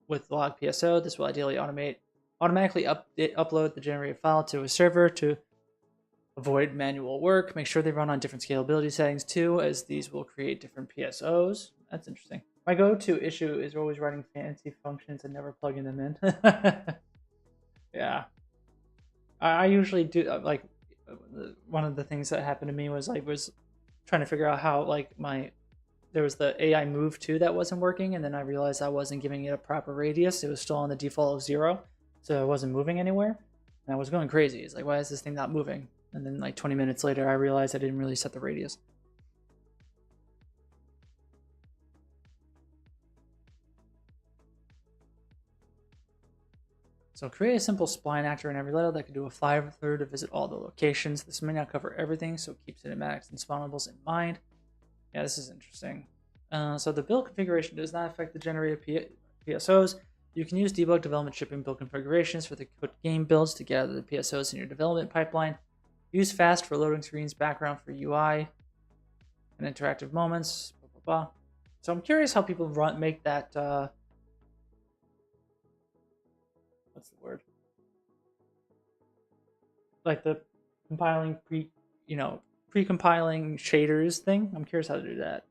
with log PSO. This will ideally automatically upload the generated file to a server to avoid manual work. Make sure they run on different scalability settings too, as these will create different PSOs. That's interesting. My go-to issue is always writing fancy functions and never plugging them in. Yeah. I usually do, like, one of the things that happened to me was trying to figure out how, like, there was the AI move to that wasn't working, and then I realized I wasn't giving it a proper radius. It was still on the default of 0, so it wasn't moving anywhere. And I was going crazy. It's like, why is this thing not moving? And then like 20 minutes later, I realized I didn't really set the radius. So create a simple spline actor in every level that can do a fly through to visit all the locations. This may not cover everything, so keep cinematics and spawnables in mind. Yeah, this is interesting. So the build configuration does not affect the generated PSOs. You can use debug development shipping build configurations for the game builds to gather the PSOs in your development pipeline. Use fast for loading screens, background for UI, and interactive moments. Blah, blah, blah. So I'm curious how people make that. What's the word? Like the compiling pre-compiling shaders thing. I'm curious how to do that.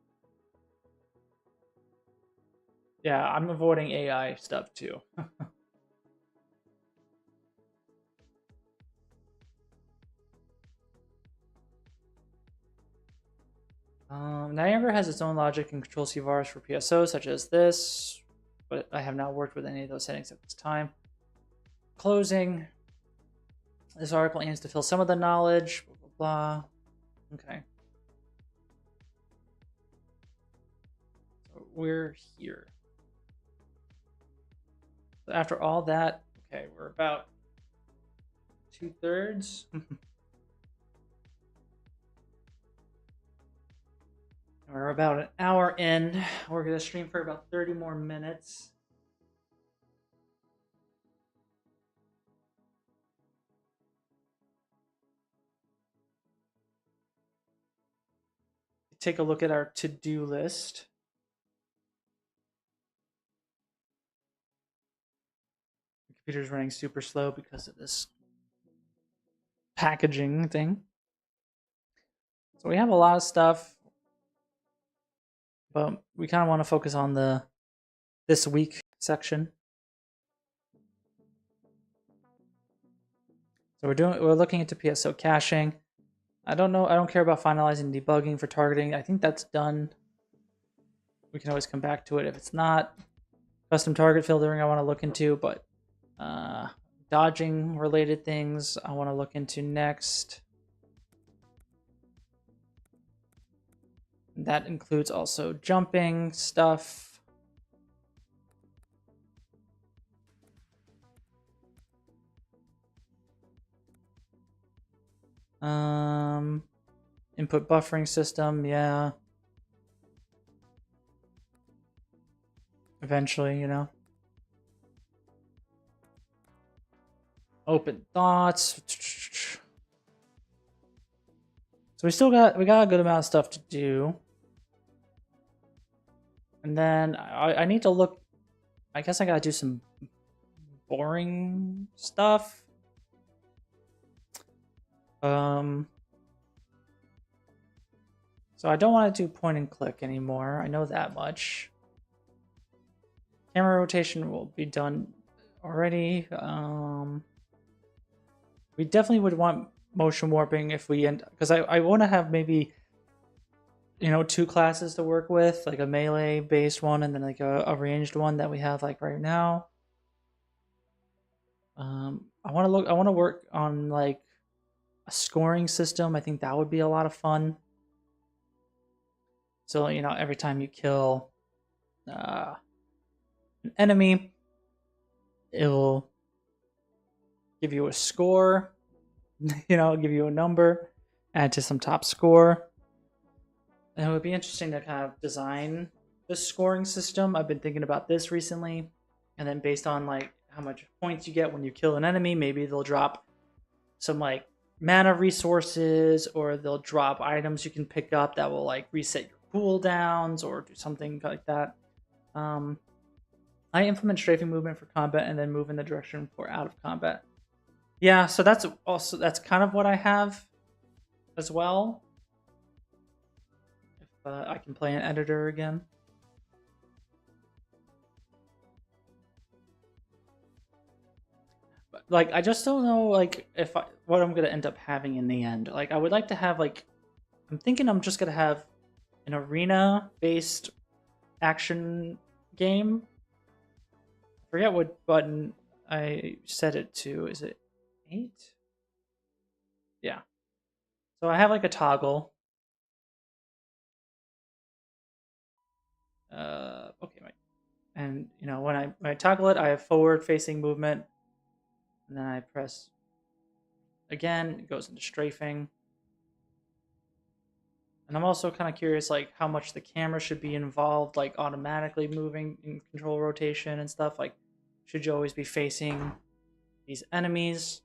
Yeah, I'm avoiding AI stuff too. Niagara has its own logic and control CVARs for PSO, such as this, but I have not worked with any of those settings at this time. Closing. This article aims to fill some of the knowledge, blah, blah, blah. Okay. So we're here. So after all that, okay, we're about 2/3. We're about an hour in. We're going to stream for about 30 more minutes. Take a look at our to-do list. The computer's running super slow because of this packaging thing. So we have a lot of stuff, but we kind of want to focus on the this week section. So we're looking into PSO caching. I don't care about finalizing debugging for targeting. I think that's done. We can always come back to it if it's not. Custom target filtering I want to look into, but dodging related things I want to look into next. That includes also jumping stuff. Input buffering system, yeah. Eventually, you know. Open thoughts. So we got a good amount of stuff to do. And then I need to look. I guess I gotta do some boring stuff. So I don't want to do point and click anymore. I know that much. Camera rotation will be done already. We definitely would want motion warping if we end, because I want to have maybe, you know, 2 classes to work with, like a melee based one and then like a ranged one that we have like right now. I want to work on like a scoring system. I think that would be a lot of fun. So, you know, every time you kill an enemy, it will give you a score, you know, give you a number, add to some top score. And it would be interesting to kind of design this scoring system. I've been thinking about this recently. And then based on like how much points you get when you kill an enemy, maybe they'll drop some like mana resources, or they'll drop items you can pick up that will like reset your cooldowns or do something like that. I implement strafing movement for combat and then move in the direction for out of combat. Yeah, so that's kind of what I have as well. If I can play an editor again. But like, I just don't know like what I'm gonna end up having in the end. Like, I would like to have like, I'm thinking I'm just gonna have an arena-based action game. I forget what button I set it to. Is it 8? Yeah. So I have like a toggle. Okay, right. And you know, when I toggle it, I have forward-facing movement, and then I press again. It goes into strafing. And I'm also kind of curious, like how much the camera should be involved, like automatically moving in control rotation and stuff. Like, should you always be facing these enemies?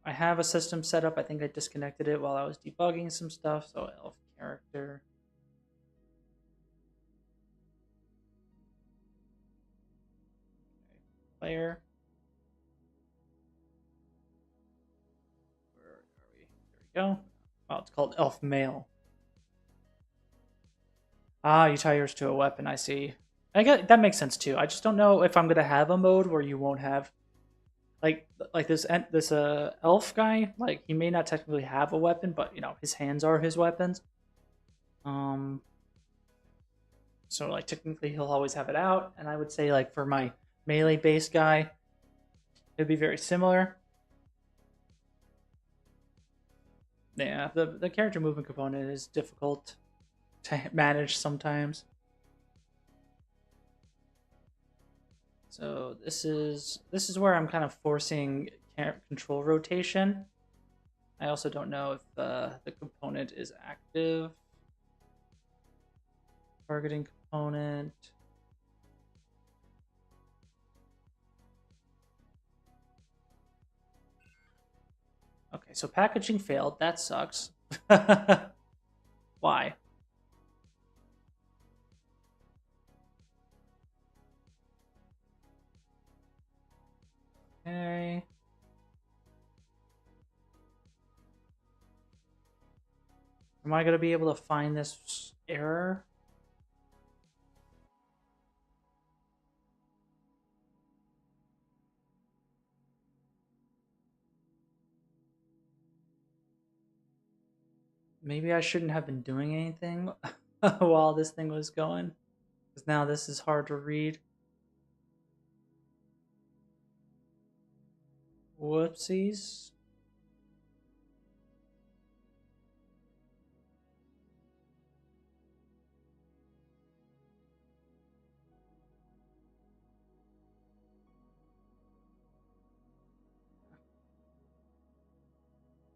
I have a system set up. I think I disconnected it while I was debugging some stuff. So elf character. Okay. Player. Where are we? There we go. Oh, it's called elf male. Ah, you tie yours to a weapon. I see. I get that makes sense too. I just don't know if I'm gonna have a mode where you won't have like this elf guy. Like, he may not technically have a weapon, but you know, his hands are his weapons. So like technically he'll always have it out, and I would say like for my melee based guy, it'd be very similar. Yeah, the character movement component is difficult to manage sometimes. So this is where I'm kind of forcing control rotation. I also don't know if the component is active. Targeting component. Okay, so packaging failed. That sucks. Why? Okay. Am I going to be able to find this error? Maybe I shouldn't have been doing anything while this thing was going, because now this is hard to read. Whoopsies.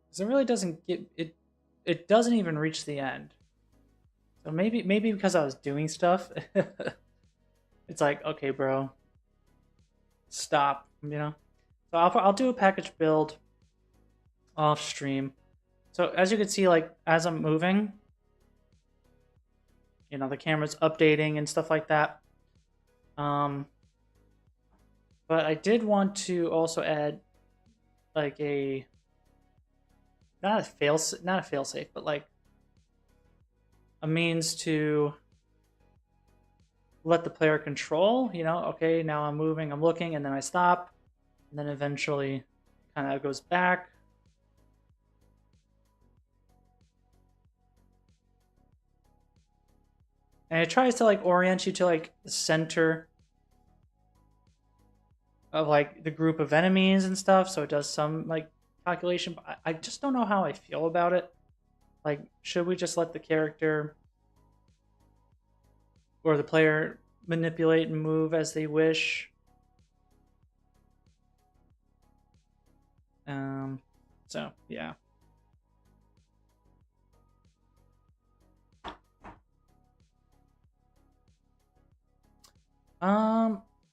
Because it really doesn't get it. It doesn't even reach the end. So maybe because I was doing stuff, it's like, okay, bro, stop. You know. So I'll do a package build off stream. So as you can see, like as I'm moving, you know, the camera's updating and stuff like that. But I did want to also add like a not a failsafe, but like a means to let the player control. You know, okay, now I'm moving, I'm looking, and then I stop, and then eventually kind of goes back. And it tries to like orient you to like the center of like the group of enemies and stuff. So it does some like calculation. But I just don't know how I feel about it. Like, should we just let the character or the player manipulate and move as they wish? So yeah.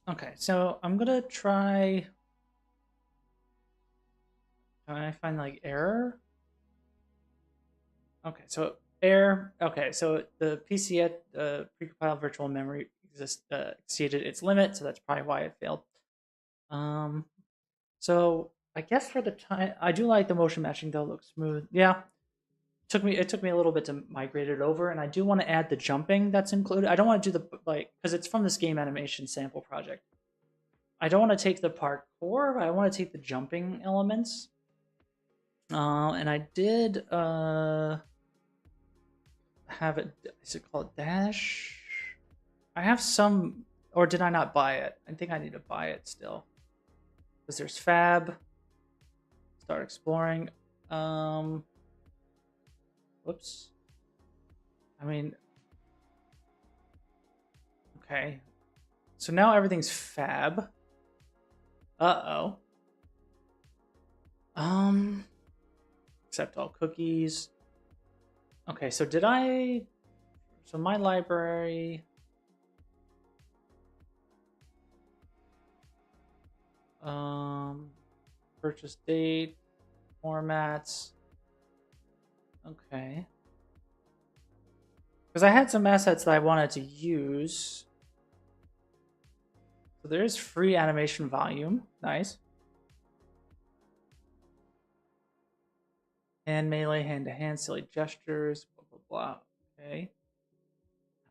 Okay, so I'm gonna try. Can I find like error? Okay, so error. Okay, so the PC at precompiled virtual memory exceeded its limit, so that's probably why it failed. Um, so I guess for the time, I do like the motion matching though. It looks smooth. Yeah, it took me a little bit to migrate it over, and I do want to add the jumping that's included. I don't want to do the like because it's from this game animation sample project. I don't want to take the parkour, but I want to take the jumping elements. And I did have it. Is it called dash? I have some, or did I not buy it? I think I need to buy it still. Because there's fab. Start exploring. Whoops. I mean, okay. So now everything's fab. Uh-oh. Accept all cookies. Okay, so did I... So my library... Purchase date, formats. Okay. Because I had some assets that I wanted to use. So there's free animation volume. Nice. Hand melee, hand-to-hand, silly gestures, blah, blah, blah. Okay.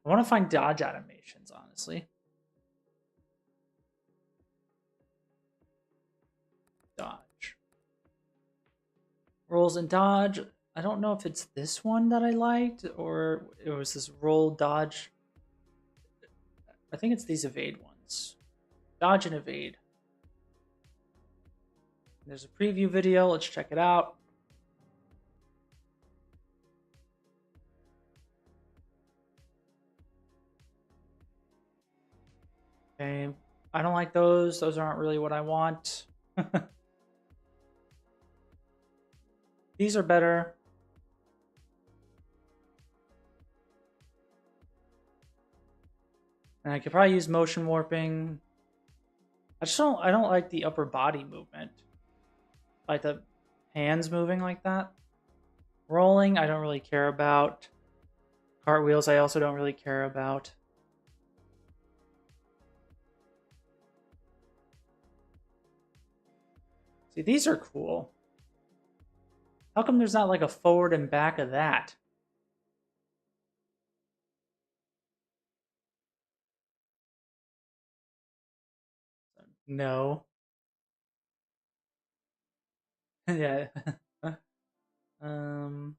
I want to find dodge animations, honestly. Dodge. Rolls and dodge. I don't know if it's this one that I liked or it was this roll dodge. I think it's these evade ones. Dodge and evade. There's a preview video. Let's check it out. Okay. I don't like those. Those aren't really what I want. These are better. And I could probably use motion warping. I don't like the upper body movement. Like the hands moving like that. Rolling, I don't really care about. Cartwheels, I also don't really care about. See, these are cool. How come there's not like a forward and back of that? No. Yeah. um.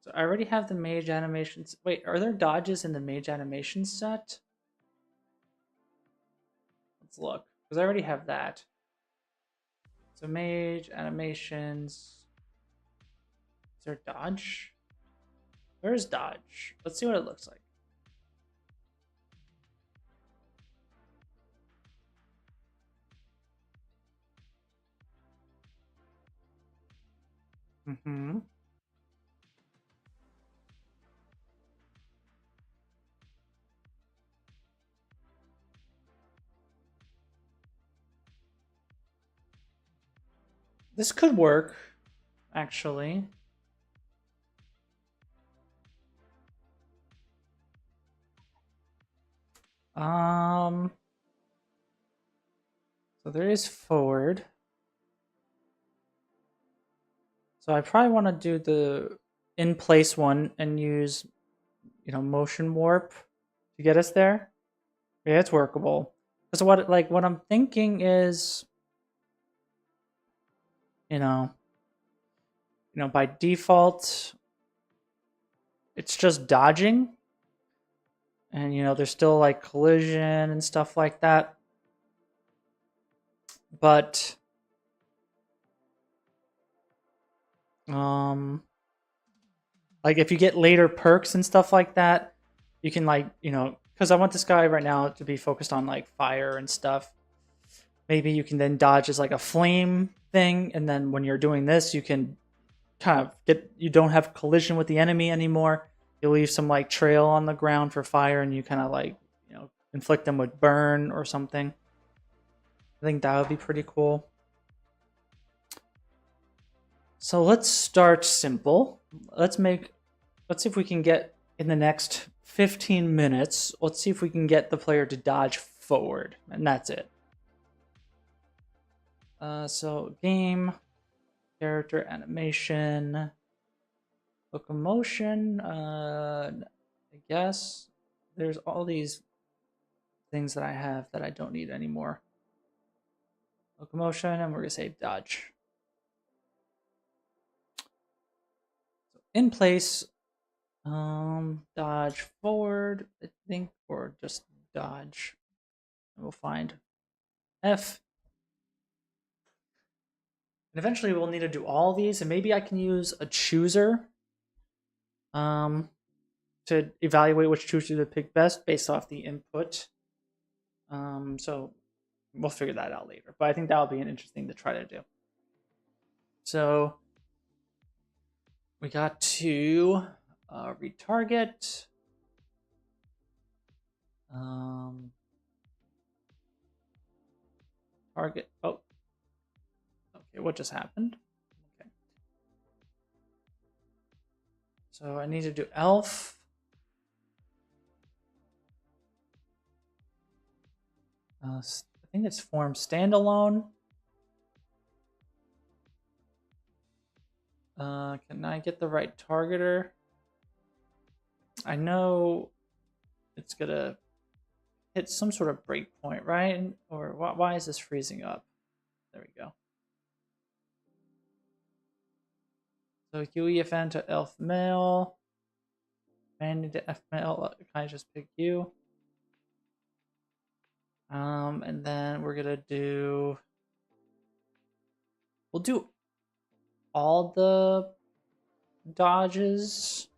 So I already have the mage animations. Wait, are there dodges in the mage animation set? Let's look, because I already have that. So mage animations. Is there dodge? Where's dodge? Let's see what it looks like. Mm-hmm. This could work, actually. So there is forward. So I probably want to do the in place one and use, motion warp to get us there. Yeah, it's workable. Because what I'm thinking is, you know, by default, it's just dodging, and there's still like collision and stuff like that. But like if you get later perks and stuff like that, you can because I want this guy right now to be focused on like fire and stuff. Maybe you can then dodge as like a flame thing, and then when you're doing this, you can kind of you don't have collision with the enemy anymore. You leave some like trail on the ground for fire, and you kind of like inflict them with burn or something. I think that would be pretty cool. So let's start simple. Let's see if we can get in the next 15 minutes. Let's see if we can get the player to dodge forward, and that's it. So game, character, animation, locomotion. I guess there's all these things that I have that I don't need anymore. Locomotion, and we're gonna say dodge. So in place, dodge forward, I think, or just dodge. And we'll find F. And eventually we'll need to do all these, and maybe I can use a chooser to evaluate which chooser to pick best based off the input. So we'll figure that out later. But I think that'll be an interesting to try to do. So we got to retarget. Target. Oh, okay. What just happened? Okay. So I need to do elf. I think it's form standalone. Can I get the right targeter? I know it's gonna hit some sort of breakpoint, right? Or why is this freezing up? There we go. So UEFN to elf male. And to F male. Can I just pick you? And then we're gonna do. We'll do all the dodges.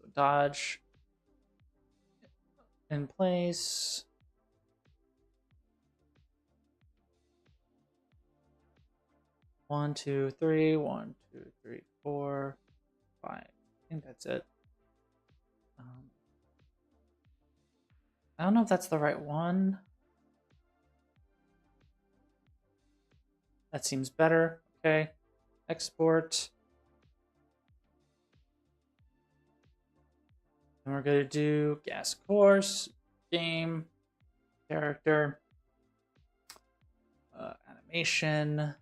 So dodge in place. One, two, three. 1, 2, 3, 4, 5. I think that's it. I don't know if that's the right one. That seems better. Okay. Export. And we're going to do gas course, game, character, animation,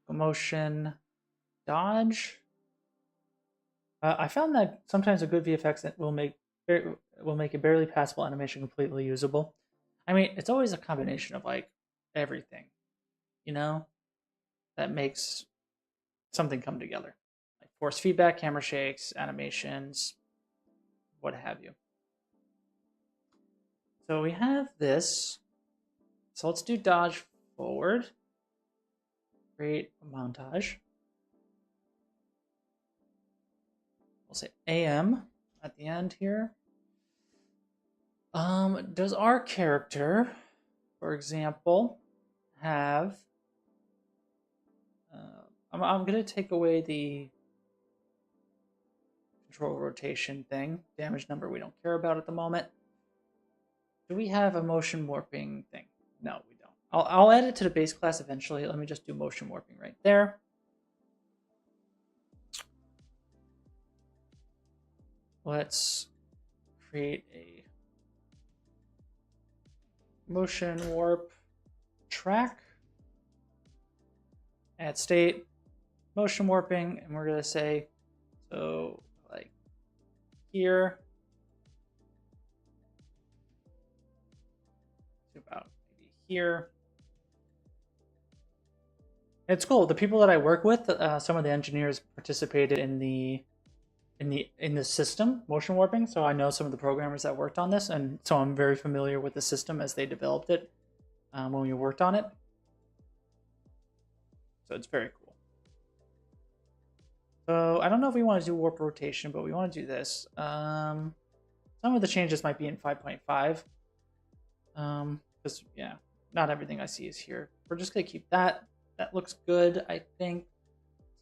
motion, dodge. I found that sometimes a good VFX will make a barely passable animation completely usable. I mean, it's always a combination of like everything, that makes something come together. Like force feedback, camera shakes, animations, what have you. So we have this. So let's do dodge forward. Create a montage. We'll say AM at the end here. Does our character, for example, have... I'm going to take away the control rotation thing. Damage number we don't care about at the moment. Do we have a motion warping thing? No, we don't. I'll add it to the base class eventually. Let me just do motion warping right there. Let's create a motion warp track, add state, motion warping, and we're going to say, so like here to about maybe here. It's cool. The people that I work with, some of the engineers participated in the system motion warping, so I know some of the programmers that worked on this, and so I'm very familiar with the system as they developed it when we worked on it. So it's very cool. So I don't know if we want to do warp rotation, but we want to do this. Some of the changes might be in 5.5. Because yeah, not everything I see is here. We're just gonna keep that. That looks good, I think.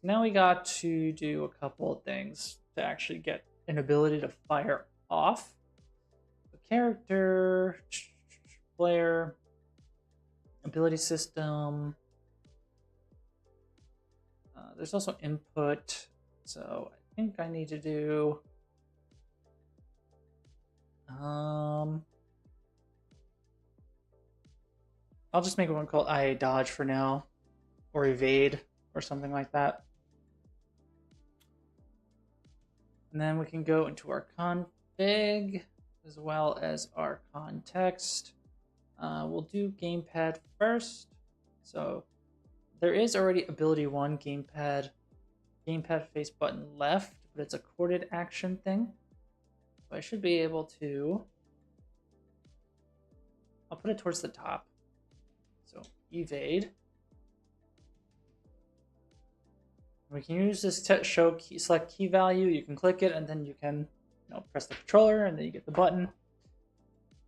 So now we got to do a couple of things to actually get an ability to fire off. The character, player, ability system. There's also input. So I think I need to do I'll just make one called IA dodge for now, or evade, or something like that. And then we can go into our config as well as our context. We'll do gamepad first. So there is already ability 1 gamepad face button left, but it's a corded action thing. So I should be able to, I'll put it towards the top. So evade. We can use this to show key, select key value. You can click it and then you can press the controller and then you get the button.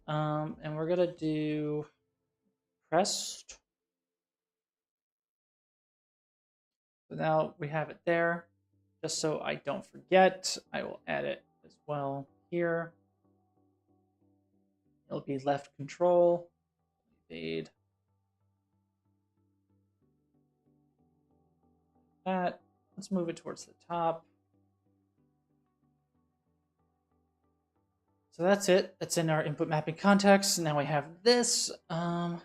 And we're gonna do pressed. So now we have it there. Just so I don't forget, I will add it as well here. It'll be left control, evade. That. Let's move it towards the top. So that's it. That's in our input mapping context. Now we have this. So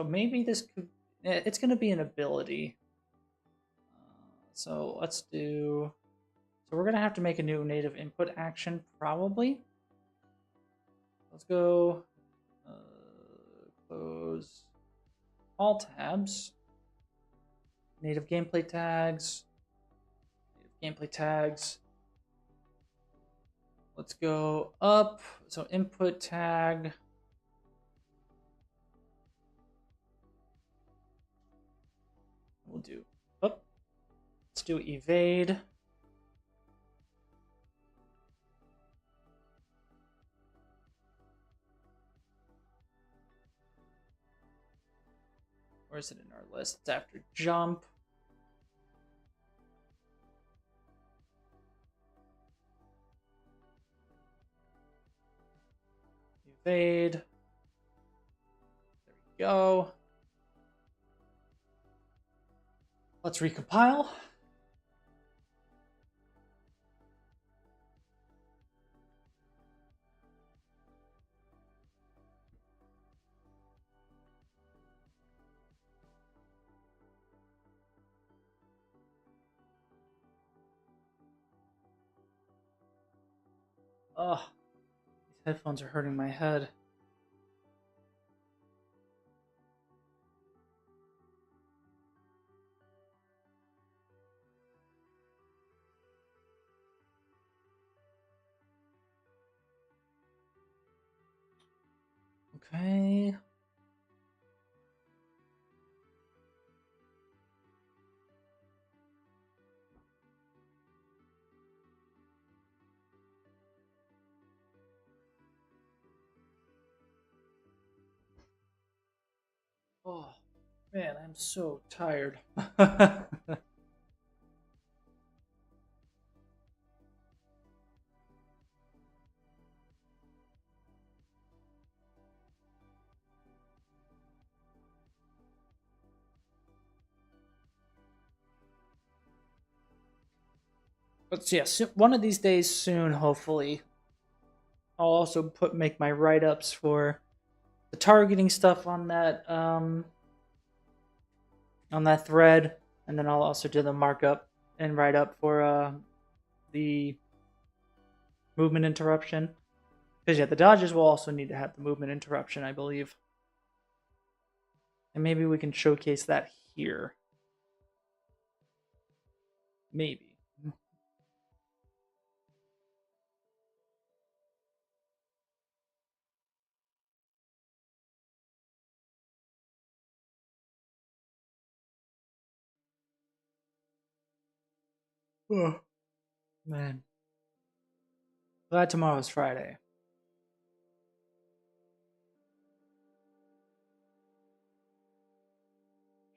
maybe this could, it's going to be an ability. So let's do, so we're going to have to make a new native input action probably. Let's go close all tabs. Native gameplay tags. Let's go up. So input tag. We'll do up. Let's do evade. Where is it in our list? It's after jump. Evade. There we go. Let's recompile. Oh, these headphones are hurting my head. Okay. Oh, man, I'm so tired. But yeah, one of these days soon, hopefully, I'll also make my write-ups for the targeting stuff on that thread, and then I'll also do the markup and write up for the movement interruption. Because yeah, the dodges will also need to have the movement interruption, I believe. And maybe we can showcase that here. Maybe. Oh, man. Glad tomorrow's Friday.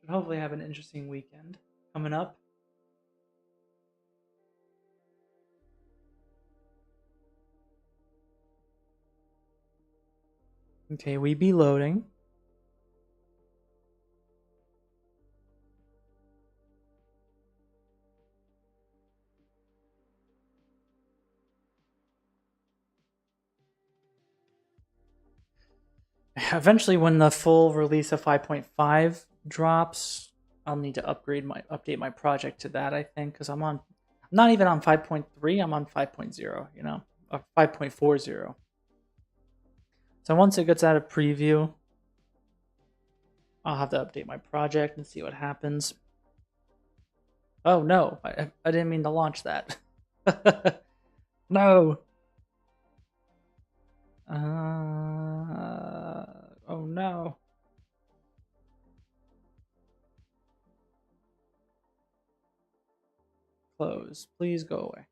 Should hopefully have an interesting weekend coming up. Okay, we be loading. Eventually, when the full release of 5.5 drops, I'll need to update my project to that, I think, because I'm not even on 5.3, I'm on 5.0, you know, or 5.40. So once it gets out of preview, I'll have to update my project and see what happens. Oh no, I didn't mean to launch that. No. Oh no. Close. Please go away.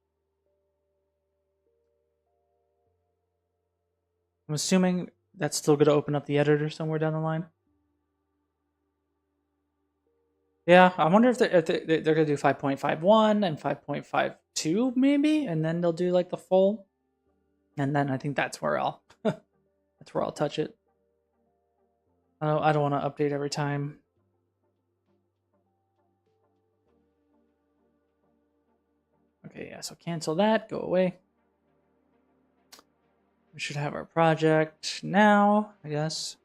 I'm assuming that's still going to open up the editor somewhere down the line. Yeah, I wonder if they're going to do 5.51 and 5.52 maybe, and then they'll do like the full. And then I think that's where I'll touch it. I don't want to update every time. Okay, yeah, so cancel that, go away. We should have our project now, I guess.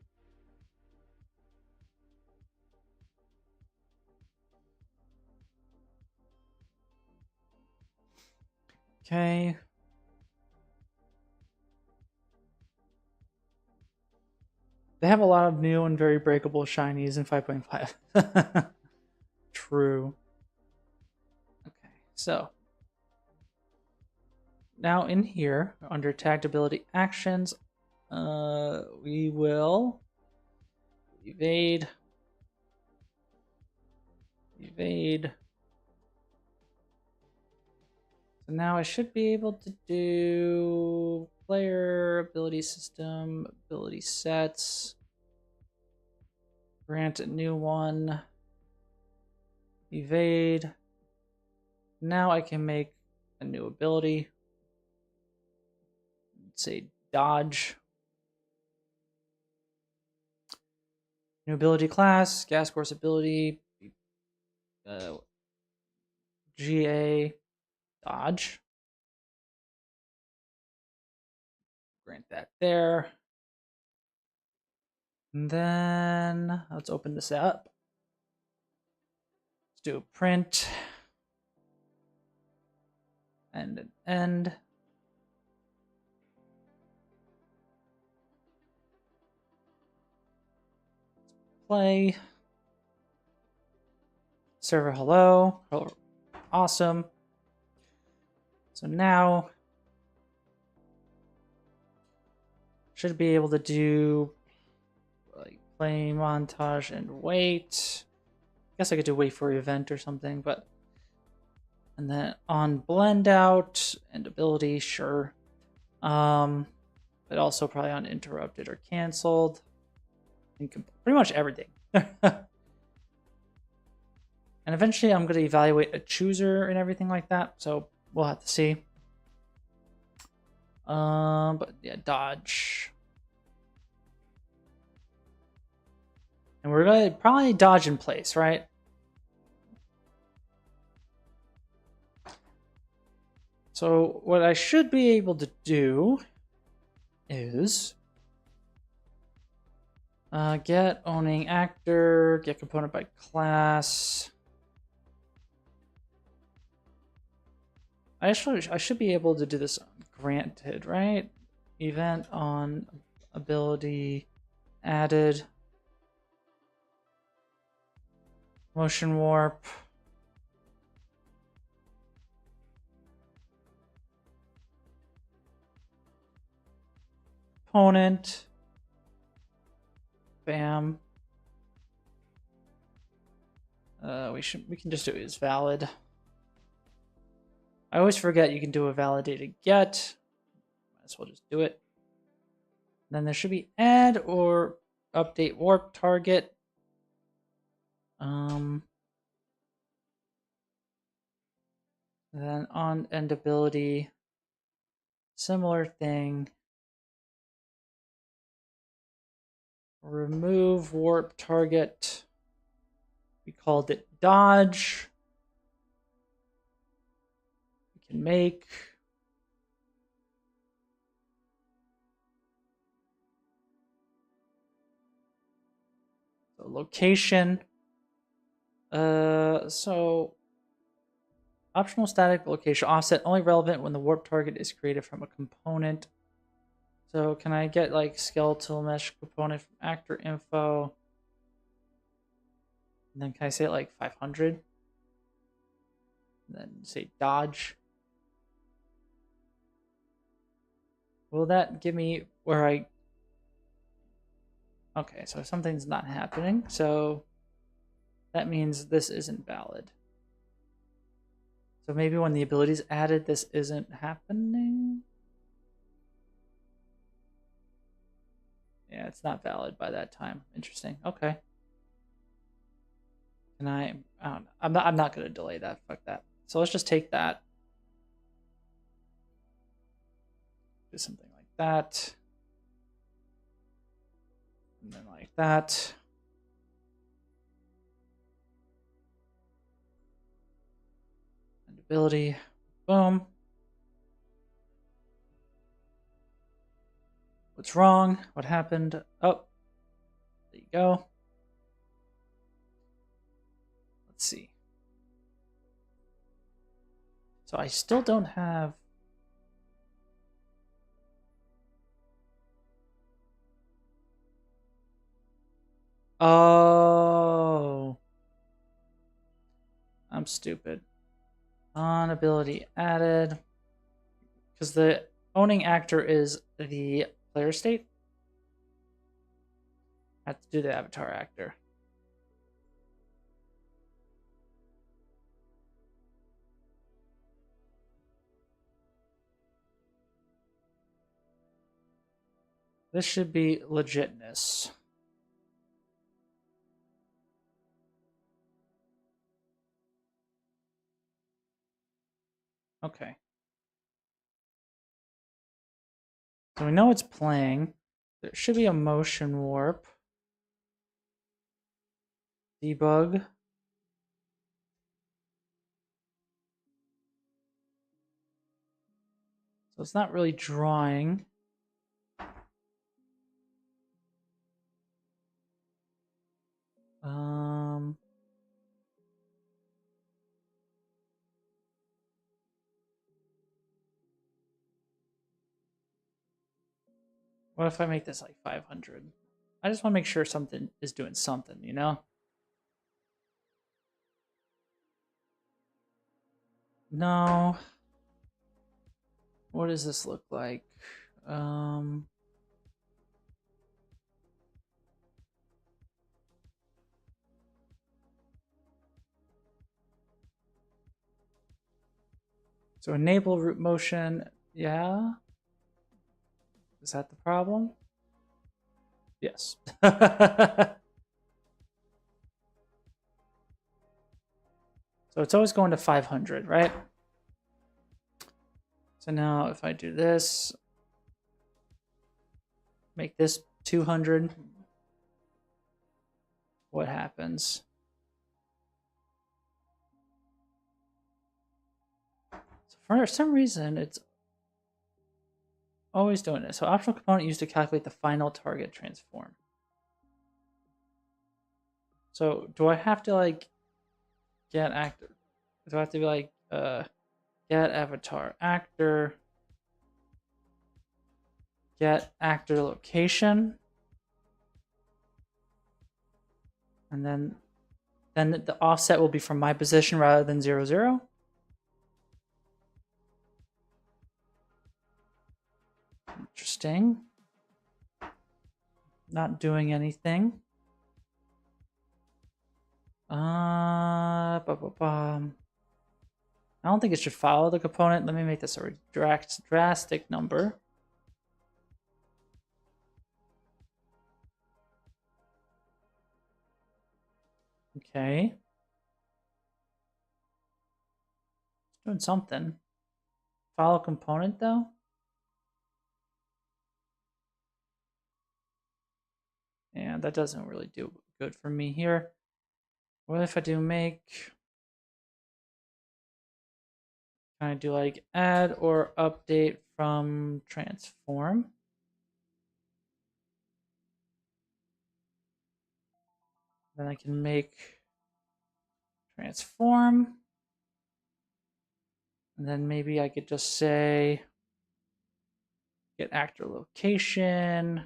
Okay. They have a lot of new and very breakable shinies in 5.5. True. Okay, so now in here, under tagged ability actions, we will evade. So now I should be able to do player, ability system, ability sets, grant a new one, evade. Now I can make a new ability. Say dodge. New ability class, gas course ability, GA, dodge. Grant that there. And then let's open this up. Let's do a print. And an end. Play. Server hello. Awesome. So now should be able to do like play montage and wait. Guess I could do wait for event or something, but and then on blend out and ability, sure. But also probably on interrupted or canceled. Pretty much everything. And eventually I'm going to evaluate a chooser and everything like that, so we'll have to see. But yeah, dodge. And we're going to probably dodge in place, right? So what I should be able to do is Get owning actor, get component by class. I should be able to do this granted, right? Event on ability added. Motion warp. Component. Bam. We can just do it as valid. I always forget you can do a validated get. Might as well just do it. Then there should be add or update warp target. Then on end ability, similar thing. Remove warp target. We called it dodge. We can make. So location. So optional static location offset only relevant when the warp target is created from a component. So can I get like skeletal mesh component from actor info? And then can I say it like 500? And then say dodge. Will that give me where I... Okay, so something's not happening. So that means this isn't valid. So maybe when the ability is added, this isn't happening. Yeah, it's not valid by that time. Interesting. Okay. Can I don't know. I'm not gonna delay that. Fuck that. So let's just take that. Do something like that. And then like that. And ability. Boom. What's wrong? What happened? Oh, there you go. Let's see. So I still don't have... Oh. I'm stupid. On ability added. Because the owning actor is the player state. I have to do the avatar actor. This should be legitness. Okay. So we know it's playing. There should be a motion warp. Debug. So it's not really drawing. What if I make this like 500? I just want to make sure something is doing something, you know? No. What does this look like? So enable root motion, yeah. Is that the problem? Yes. So it's always going to 500, right? So now if I do this, make this 200, what happens? So for some reason, it's always doing it. So optional component used to calculate the final target transform. So do I have to like get actor? Do I have to be like get avatar actor, get actor location, and then the offset will be from my position rather than 0, 0. Interesting. Not doing anything. I don't think it should follow the component. Let me make this a drastic number. Okay. It's doing something. Follow component though? Yeah, that doesn't really do good for me here. What if I do make... Can I do like add or update from transform? Then I can make transform. And then maybe I could just say get actor location,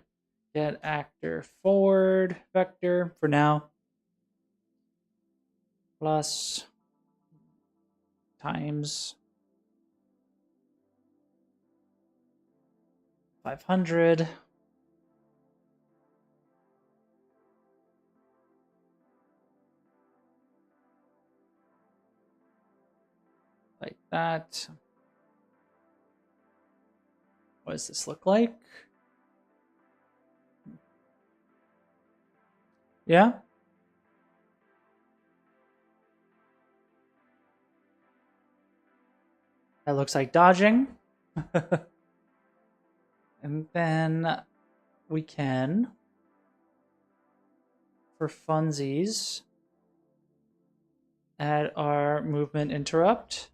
get actor forward vector for now, plus times 500. Like that. What does this look like? Yeah. That looks like dodging. And then we can, for funsies, add our movement interrupt.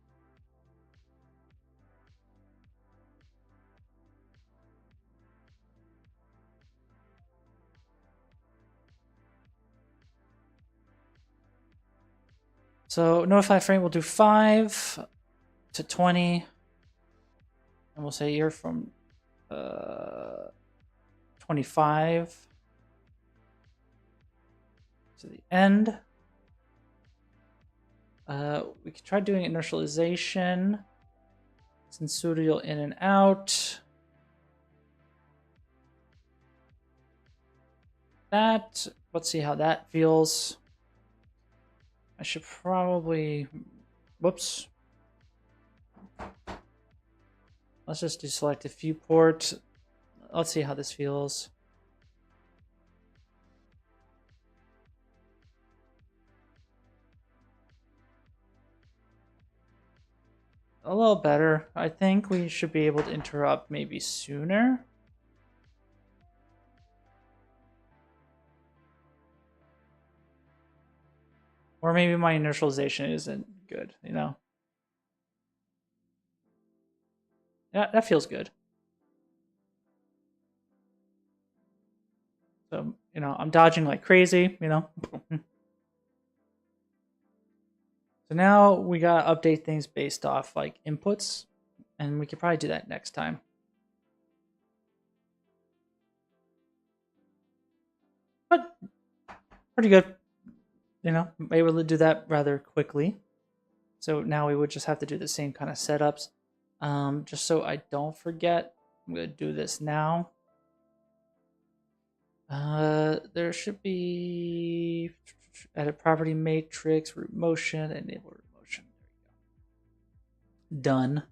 So notify frame will do 5 to 20. And we'll say you're from 25 to the end. We could try doing inertialization, sensorial in and out. That, let's see how that feels. I should probably, whoops. Let's just do selective viewport. Let's see how this feels. A little better. I think we should be able to interrupt maybe sooner. Or maybe my inertialization isn't good, you know? Yeah, that feels good. So, you know, I'm dodging like crazy, you know? So now we gotta update things based off like inputs, and we could probably do that next time. But pretty good. You know, able to do that rather quickly. So now we would just have to do the same kind of setups. Just so I don't forget, I'm gonna do this now. There should be edit property matrix, root motion, enable root motion. There we go. Done.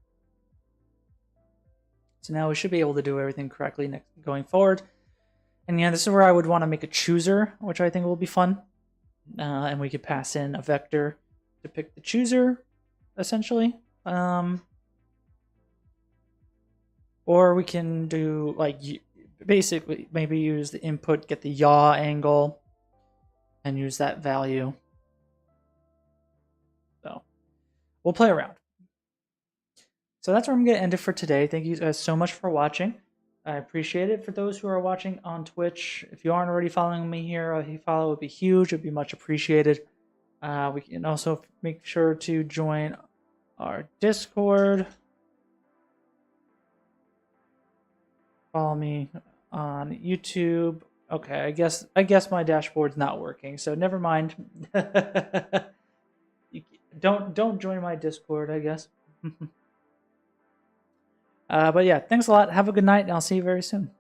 So now we should be able to do everything correctly going forward. And yeah, this is where I would want to make a chooser, which I think will be fun. And we could pass in a vector to pick the chooser, essentially. Or we can do like basically maybe use the input, get the yaw angle, and use that value. So we'll play around. So that's where I'm going to end it for today. Thank you guys so much for watching. I appreciate it. For those who are watching on Twitch, if you aren't already following me here, a follow would be huge. It'd be much appreciated. We can also make sure to join our Discord. Follow me on YouTube. Okay, I guess my dashboard's not working, so never mind. Don't join my Discord, I guess. But yeah, thanks a lot. Have a good night, and I'll see you very soon.